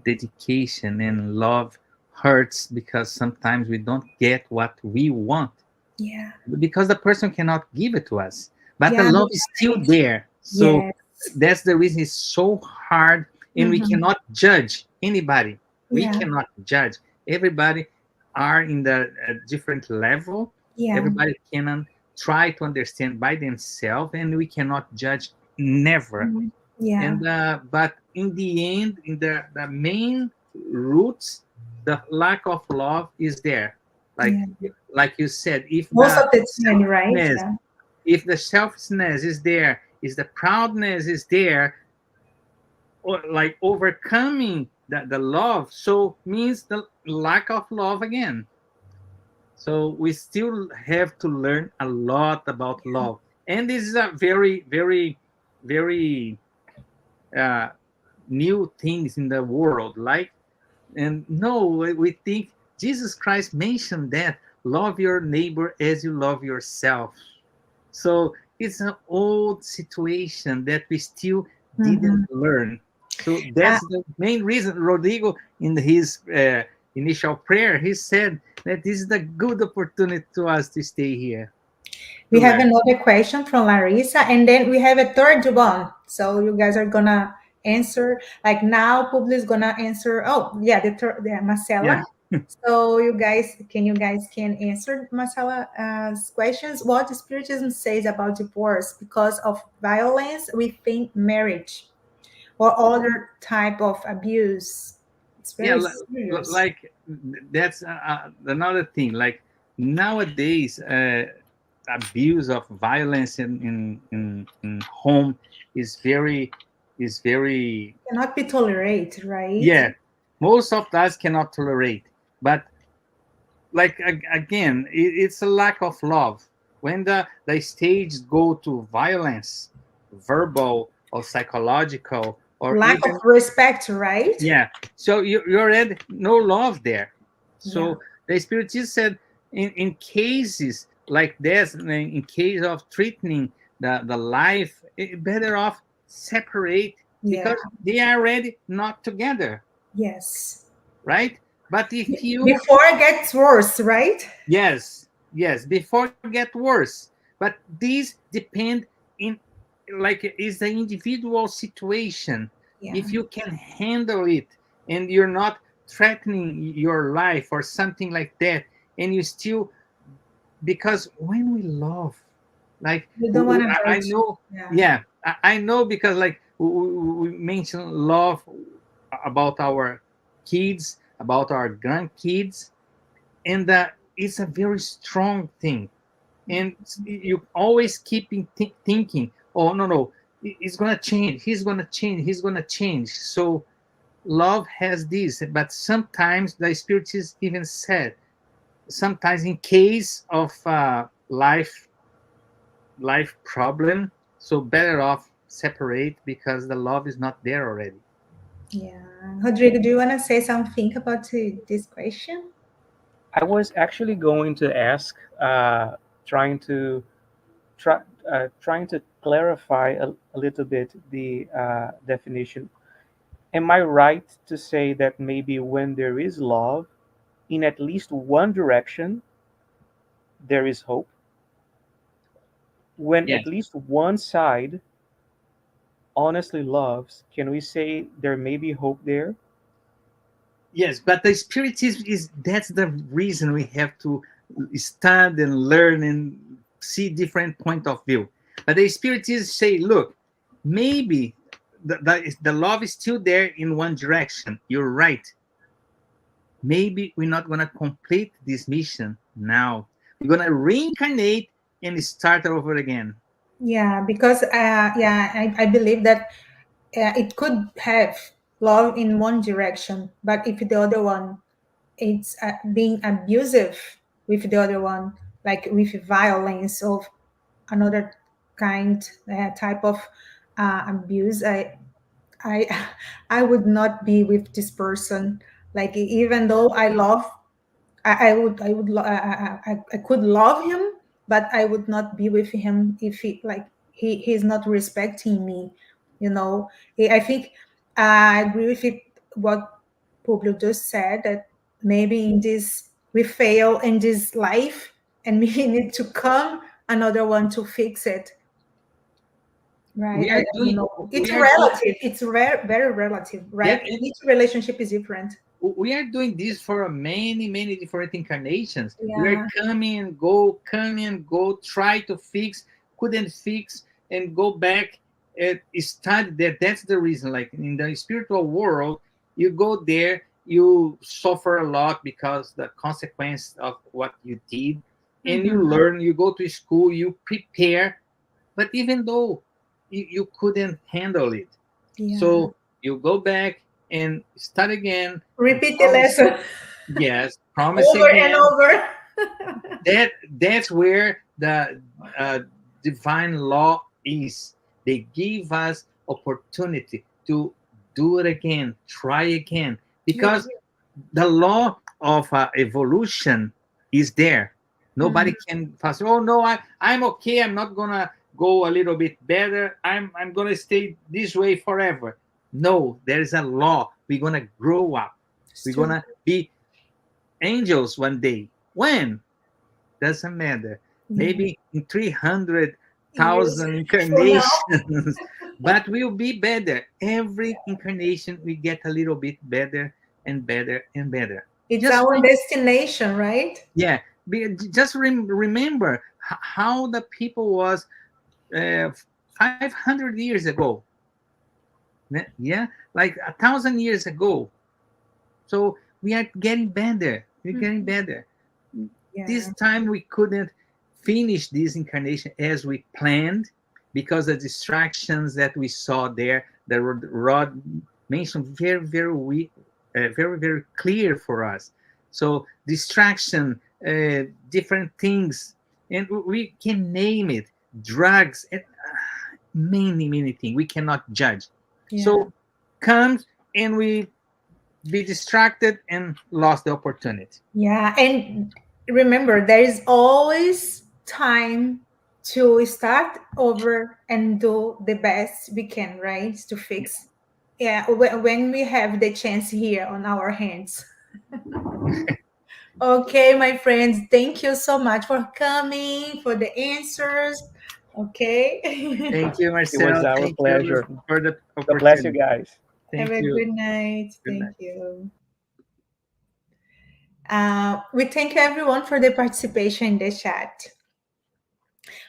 Speaker 1: dedication, and love hurts because sometimes we don't get what we want
Speaker 4: Yeah,
Speaker 1: because the person cannot give it to us, but the
Speaker 4: yeah,
Speaker 1: love is still there. So
Speaker 4: yes,
Speaker 1: that's the reason it's so hard, and we
Speaker 4: hmm,
Speaker 1: cannot judge anybody. We
Speaker 4: yeah,
Speaker 1: cannot judge. Everybody are in the different level.
Speaker 4: yeah,
Speaker 1: Everybody can try to understand by themselves, and we cannot judge, never.
Speaker 4: mhm, yeah,
Speaker 1: And but in the end, in the main roots, the lack of love is there. like
Speaker 4: yeah.
Speaker 1: like you said, if
Speaker 4: Most
Speaker 1: the
Speaker 4: of the time, right?
Speaker 1: selfishness
Speaker 4: Yeah,
Speaker 1: if the selfishness is there, is the proudness is there, or like overcoming the love, so means the lack of love again. So we still have to learn a lot about love, and this is a very uh, new things in the world, like, and no, we think Jesus Christ mentioned that love your neighbor as you love yourself. So it's an old situation that we still didn't
Speaker 4: hmm.
Speaker 1: learn. So that's the main reason Rodrigo, in his initial prayer, he said that this is the good opportunity to us to stay here
Speaker 4: We
Speaker 1: to
Speaker 4: have
Speaker 1: learn.
Speaker 4: another question from Larissa, and then we have a third one. So you guys are gonna answer. Like now, Publi is gonna answer. Oh, yeah, the
Speaker 1: Yeah.
Speaker 4: Marcela. So you guys can answer Marcela's questions. What Spiritism says about divorce because of violence within marriage or other type of abuse? It's
Speaker 1: Yeah,
Speaker 4: very serious.
Speaker 1: like that's another thing. Like nowadays, abuse of violence in home is very
Speaker 4: Cannot be tolerated, right?
Speaker 1: yeah. Most of us cannot tolerate, but like again, it's a lack of love. When the stage go to violence, verbal or psychological, or
Speaker 4: Lack of
Speaker 1: even,
Speaker 4: respect, right?
Speaker 1: yeah, so you already no love there.
Speaker 4: Yeah.
Speaker 1: So the spiritist said, in cases like this, in case of treating the life, better off separate,
Speaker 4: Yeah.
Speaker 1: because they are already not together,
Speaker 4: Yes.
Speaker 1: right? But if you,
Speaker 4: Before it gets worse, right?
Speaker 1: yes, yes, before get worse. But these depend in, like, is the individual situation.
Speaker 4: Yeah.
Speaker 1: If you can handle it and you're not threatening your life or something like that, and you still, because when we love, like,
Speaker 4: You don't want to
Speaker 1: I
Speaker 4: hurt.
Speaker 1: know,
Speaker 4: Yeah.
Speaker 1: yeah, I know, because like we mentioned love about our kids, about our grandkids, and it's a very strong thing. And you always keeping thinking, oh, no, no, it's gonna change, he's gonna change, he's gonna change. So love has this, but sometimes the spiritist even said, sometimes in case of life problem, so better off separate, because the love is not there already.
Speaker 4: Yeah. Rodrigo, do you want to say something about this question?
Speaker 6: I was actually going to ask, trying to try, trying to clarify a little bit the definition. Am I right to say that maybe when there is love, in at least one direction, there is hope? When
Speaker 1: Yes,
Speaker 6: at least one side honestly loves, can we say there may be hope there?
Speaker 1: yes, but the spiritism is, that's the reason we have to study and learn and see different point of view. But the spiritists say, look, maybe the love is still there in one direction, you're right. Maybe we're not going to complete this mission now, we're going to reincarnate and start over again.
Speaker 4: Yeah, because yeah, I believe that it could have love in one direction, but if the other one it's being abusive with the other one, like with violence of another kind type of abuse, I I would not be with this person. Like even though I love, I could love him, but I would not be with him if he's not respecting me. You know, I think I agree with it. What Pablo just said, that maybe in this we fail in this life, and we need to come another one to fix it. Right?
Speaker 1: we are
Speaker 4: You
Speaker 1: doing
Speaker 4: know, it's
Speaker 1: we are doing
Speaker 4: relative. It's very relative,
Speaker 1: yeah,
Speaker 4: right? Each relationship is different.
Speaker 1: we are doing this for many different incarnations. We are
Speaker 4: Yeah.
Speaker 1: coming and go, try to fix, couldn't fix, and go back and study that. That's the reason, like in the spiritual world, you go there, you suffer a lot because the consequence of what you did, and you
Speaker 4: Hmm.
Speaker 1: learn, you go to school, you prepare. But even though you couldn't handle it,
Speaker 4: Yeah.
Speaker 1: so you go back and start again and
Speaker 4: Repeat the
Speaker 1: promise.
Speaker 4: lesson
Speaker 1: Yes, promise
Speaker 4: over and
Speaker 1: again.
Speaker 4: over.
Speaker 1: That's where the divine law is. They give us opportunity to do it again, try again,
Speaker 4: Yeah.
Speaker 1: because the law of evolution is there.
Speaker 4: Mhm.
Speaker 1: Nobody can pass. Oh no, I'm okay. I'm not gonna go a little bit better. I'm gonna stay this way forever. No, there is a law. We're gonna grow up.
Speaker 4: It's
Speaker 1: We're
Speaker 4: true.
Speaker 1: gonna be angels one day. When? Doesn't matter.
Speaker 4: Yeah.
Speaker 1: Maybe in
Speaker 4: Years
Speaker 1: 300,000
Speaker 4: from now.
Speaker 1: incarnations, but we'll be better. Every incarnation we get a little bit better and better and better.
Speaker 4: It's
Speaker 1: Just
Speaker 4: our destination, right?
Speaker 1: yeah, just remember how the people was uh, 500 years ago. Yeah, like 1,000 years ago. So we are getting better. We're getting
Speaker 4: Mhm.
Speaker 1: better. This
Speaker 4: Yeah.
Speaker 1: time we couldn't finish this incarnation as we planned, because the distractions that we saw there, that Rod mentioned very clear for us. So distraction, different things. and we can name it, drugs, and many things we cannot judge.
Speaker 4: Yeah.
Speaker 1: So comes and we be distracted and lost the opportunity.
Speaker 4: Yeah. And remember, there is always time to start over and do the best we can, right? To fix. Yeah. When we have the chance here on our hands. Okay, my friends, thank you so much for coming, for the answers. Okay.
Speaker 1: Thank you,
Speaker 6: It was
Speaker 1: Marcel.
Speaker 6: our
Speaker 1: Thank you
Speaker 6: pleasure.
Speaker 1: for the
Speaker 6: God bless you
Speaker 1: opportunity.
Speaker 6: guys.
Speaker 4: Have
Speaker 1: Thank
Speaker 4: a
Speaker 1: you.
Speaker 4: good night.
Speaker 1: Good
Speaker 4: Thank
Speaker 1: night.
Speaker 4: you. We thank everyone for the participation in the chat.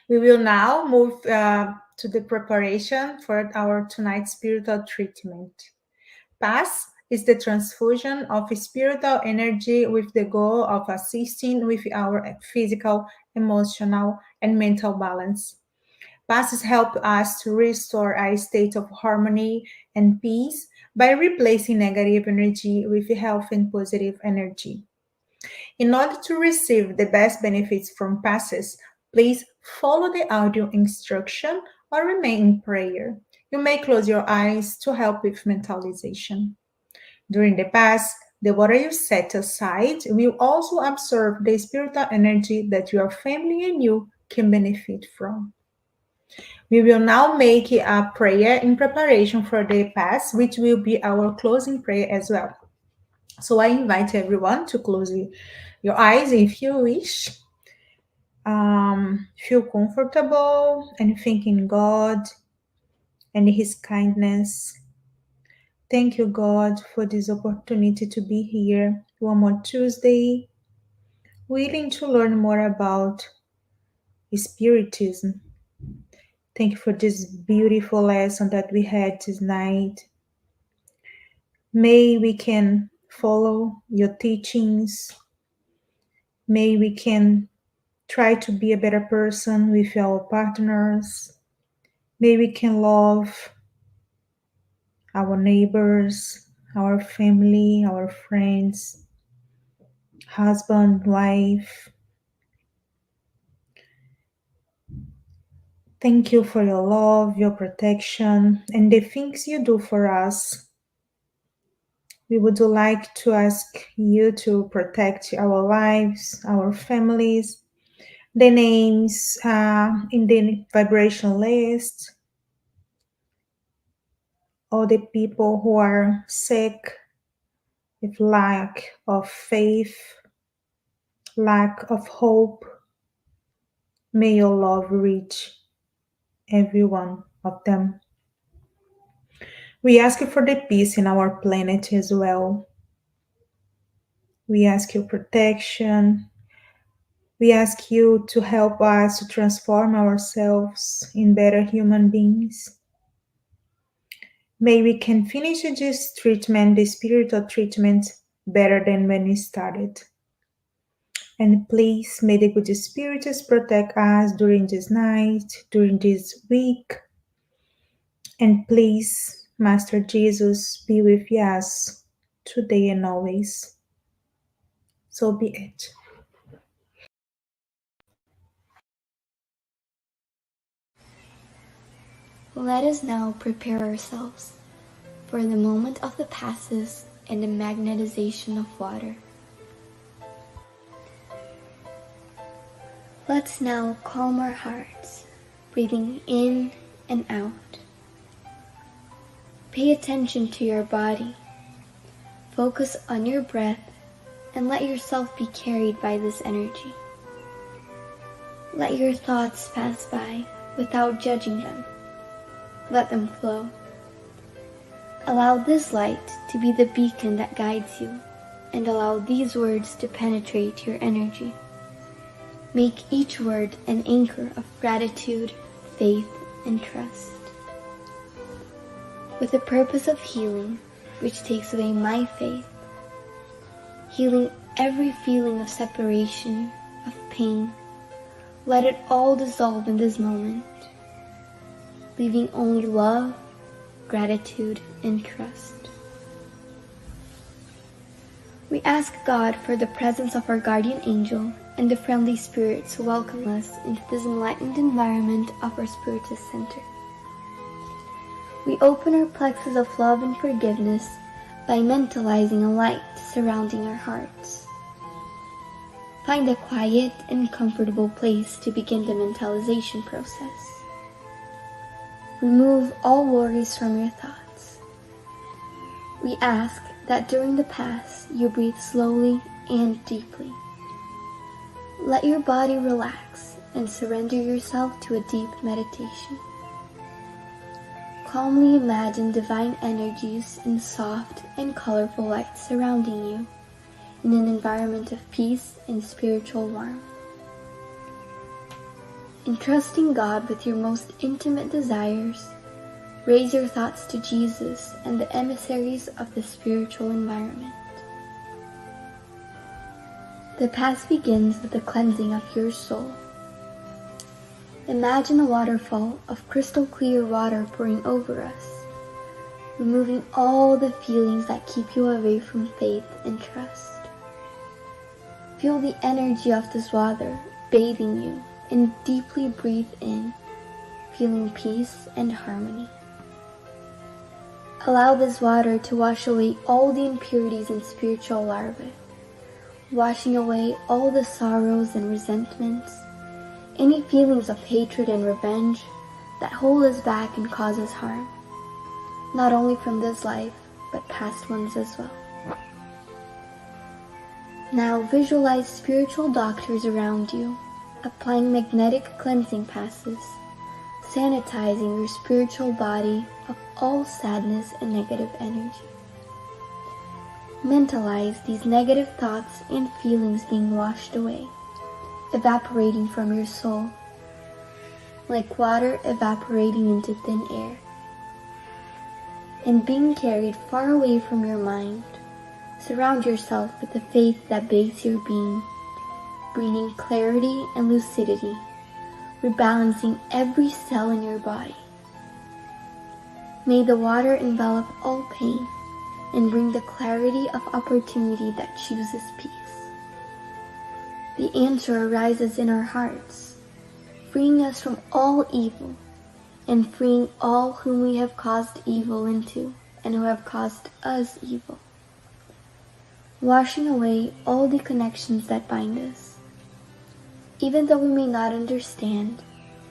Speaker 4: We will now move to the preparation for our tonight's spiritual treatment. PASS is the transfusion of spiritual energy with the goal of assisting with our physical, emotional, and mental balance. PASS help us to restore a state of harmony and peace by replacing negative energy with health and positive energy. In order to receive the best benefits from passes, please follow the audio instruction or remain in prayer. You may close your eyes to help with mentalization. During the pass, the water you set aside will also absorb the spiritual energy that your family and you can benefit from. We will now make a prayer in preparation for the pass, which will be our closing prayer as well. So I invite everyone to close your eyes if you wish. Feel comfortable and think in God and His kindness. Thank you, God, for this opportunity to be here one more Tuesday, willing to learn more about Spiritism. Thank you for this beautiful lesson that we had this night. May we can follow your teachings. May we can try to be a better person with our partners. May we can love our neighbors, our family, our friends, husband, wife. Thank you for your love, your protection, and the things you do for us. We would like to ask you to protect our lives, our families, the names in the vibration list, all the people who are sick with lack of faith, lack of hope. May your love reach every one of them. We ask you for the peace in our planet as well. We ask you protection. We ask you to help us to transform ourselves in better human beings. May we can finish this treatment, the spiritual treatment, better than when we started. And please, may the good spirits protect us during this night, during this week. And please, Master Jesus, be with us today and always. So be it.
Speaker 3: Let us now prepare ourselves for the moment of the passes and the magnetization of water. Let's now calm our hearts, breathing in and out. Pay attention to your body. Focus on your breath and let yourself be carried by this energy. Let your thoughts pass by without judging them. Let them flow. Allow this light to be the beacon that guides you, and allow these words to penetrate your energy. Make each word an anchor of gratitude, faith, and trust. With the purpose of healing, which takes away my faith, healing every feeling of separation, of pain, let it all dissolve in this moment, leaving only love, gratitude, and trust. We ask God for the presence of our guardian angel and the friendly spirits who welcome us into this enlightened environment of our Spiritist Center. We open our plexus of love and forgiveness by mentalizing a light surrounding our hearts. Find a quiet and comfortable place to begin the mentalization process. Remove all worries from your thoughts. We ask that during the pass you breathe slowly and deeply. Let your body relax and surrender yourself to a deep meditation. Calmly imagine divine energies in soft and colorful light surrounding you in an environment of peace and spiritual warmth. Entrusting God with your most intimate desires, raise your thoughts to Jesus and the emissaries of the spiritual environment. The Pass begins with the cleansing of your soul. Imagine a waterfall of crystal clear water pouring over us, removing all the feelings that keep you away from faith and trust. Feel the energy of this water bathing you and deeply breathe in, feeling peace and harmony. Allow this water to wash away all the impurities and spiritual larvae, washing away all the sorrows and resentments, any feelings of hatred and revenge that hold us back and cause us harm, not only from this life, but past ones as well. Now visualize spiritual doctors around you, applying magnetic cleansing passes, sanitizing your spiritual body of all sadness and negative energy. Mentalize these negative thoughts and feelings being washed away, evaporating from your soul, like water evaporating into thin air, and being carried far away from your mind. Surround yourself with the faith that bathes your being, bringing clarity and lucidity, rebalancing every cell in your body. May the water envelop all pain and bring the clarity of opportunity that chooses peace. The answer arises in our hearts, freeing us from all evil and freeing all whom we have caused evil into and who have caused us evil, washing away all the connections that bind us. Even though we may not understand,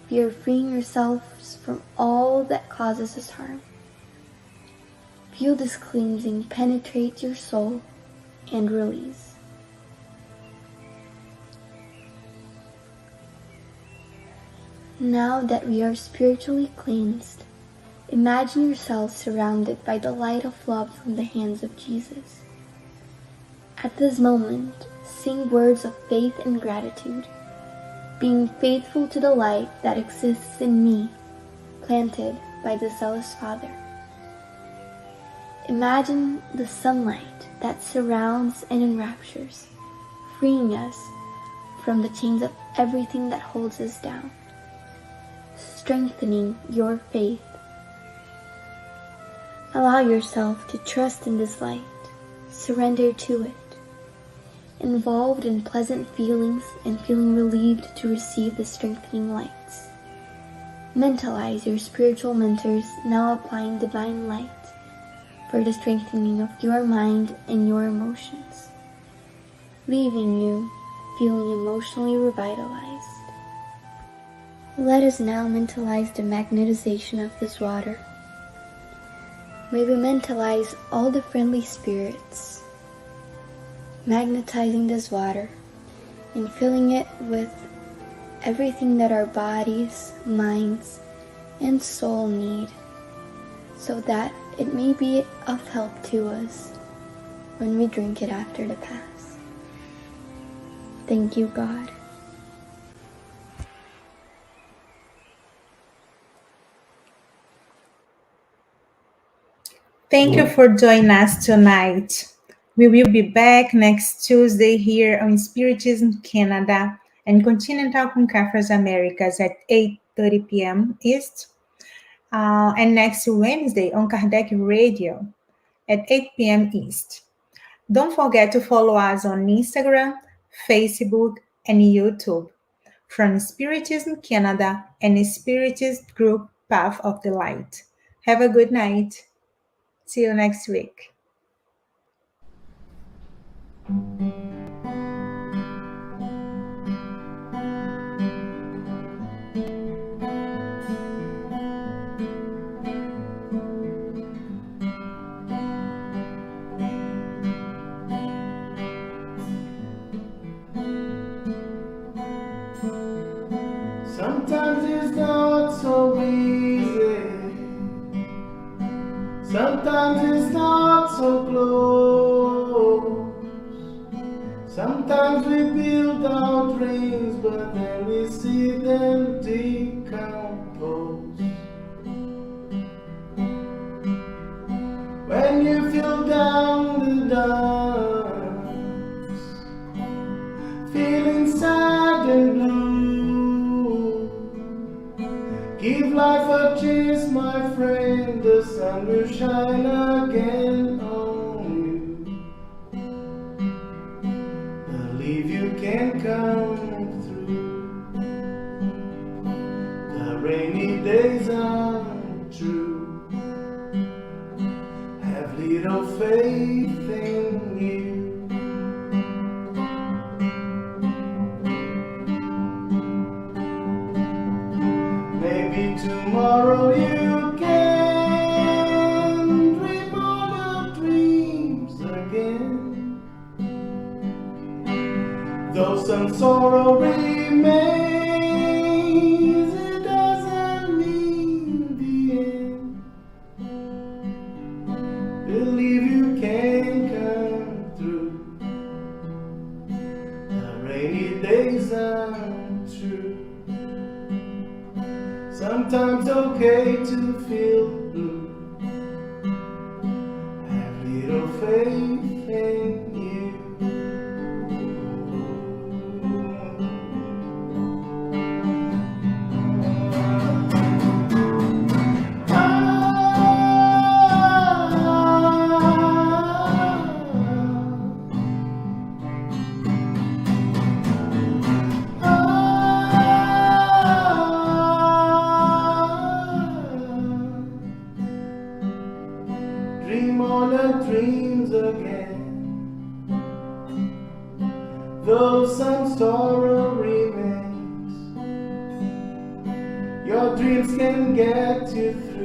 Speaker 3: we are freeing ourselves from all that causes us harm. Feel this cleansing penetrate your soul and release. Now that we are spiritually cleansed, imagine yourself surrounded by the light of love from the hands of Jesus. At this moment, sing words of faith and gratitude, being faithful to the light that exists in me, planted by the zealous Father. Imagine the sunlight that surrounds and enraptures, freeing us from the chains of everything that holds us down, strengthening your faith. Allow yourself to trust in this light, surrender to it, involved in pleasant feelings and feeling relieved to receive the strengthening lights. Mentalize your spiritual mentors now applying divine light for the strengthening of your mind and your emotions, leaving you feeling emotionally revitalized. Let us now mentalize the magnetization of this water. May we mentalize all the friendly spirits, magnetizing this water and filling it with everything that our bodies, minds, and soul need, so that it may be of help to us when we drink it after the Pass. Thank you, God.
Speaker 4: Thank you for joining us tonight. We will be back next Tuesday here on Spiritism Canada and Continental Conference Americas at 8:30 p.m. East, and next Wednesday on Kardec Radio at 8 p.m. East. Don't forget to follow us on Instagram, Facebook, and YouTube from Spiritism Canada and Spiritist group Path of the Light. Have a good night. See you next week.
Speaker 2: Sometimes it's not so easy. Sometimes it's not so close. Sometimes we build our dreams, but then we see them decompose. When you feel down the dumps, feeling sad and blue, give life a chance, my friend. The sun will shine again on you. Believe you can come through. The rainy days are true. Have little faith in you. Maybe tomorrow you can dream all your dreams again. Though some sorrow remains, it doesn't mean the end. Believe you can come through. The rainy days are true. Sometimes okay to feel blue. Have little faith in you. Dream all the dreams again. Though some sorrow remains, your dreams can get you through.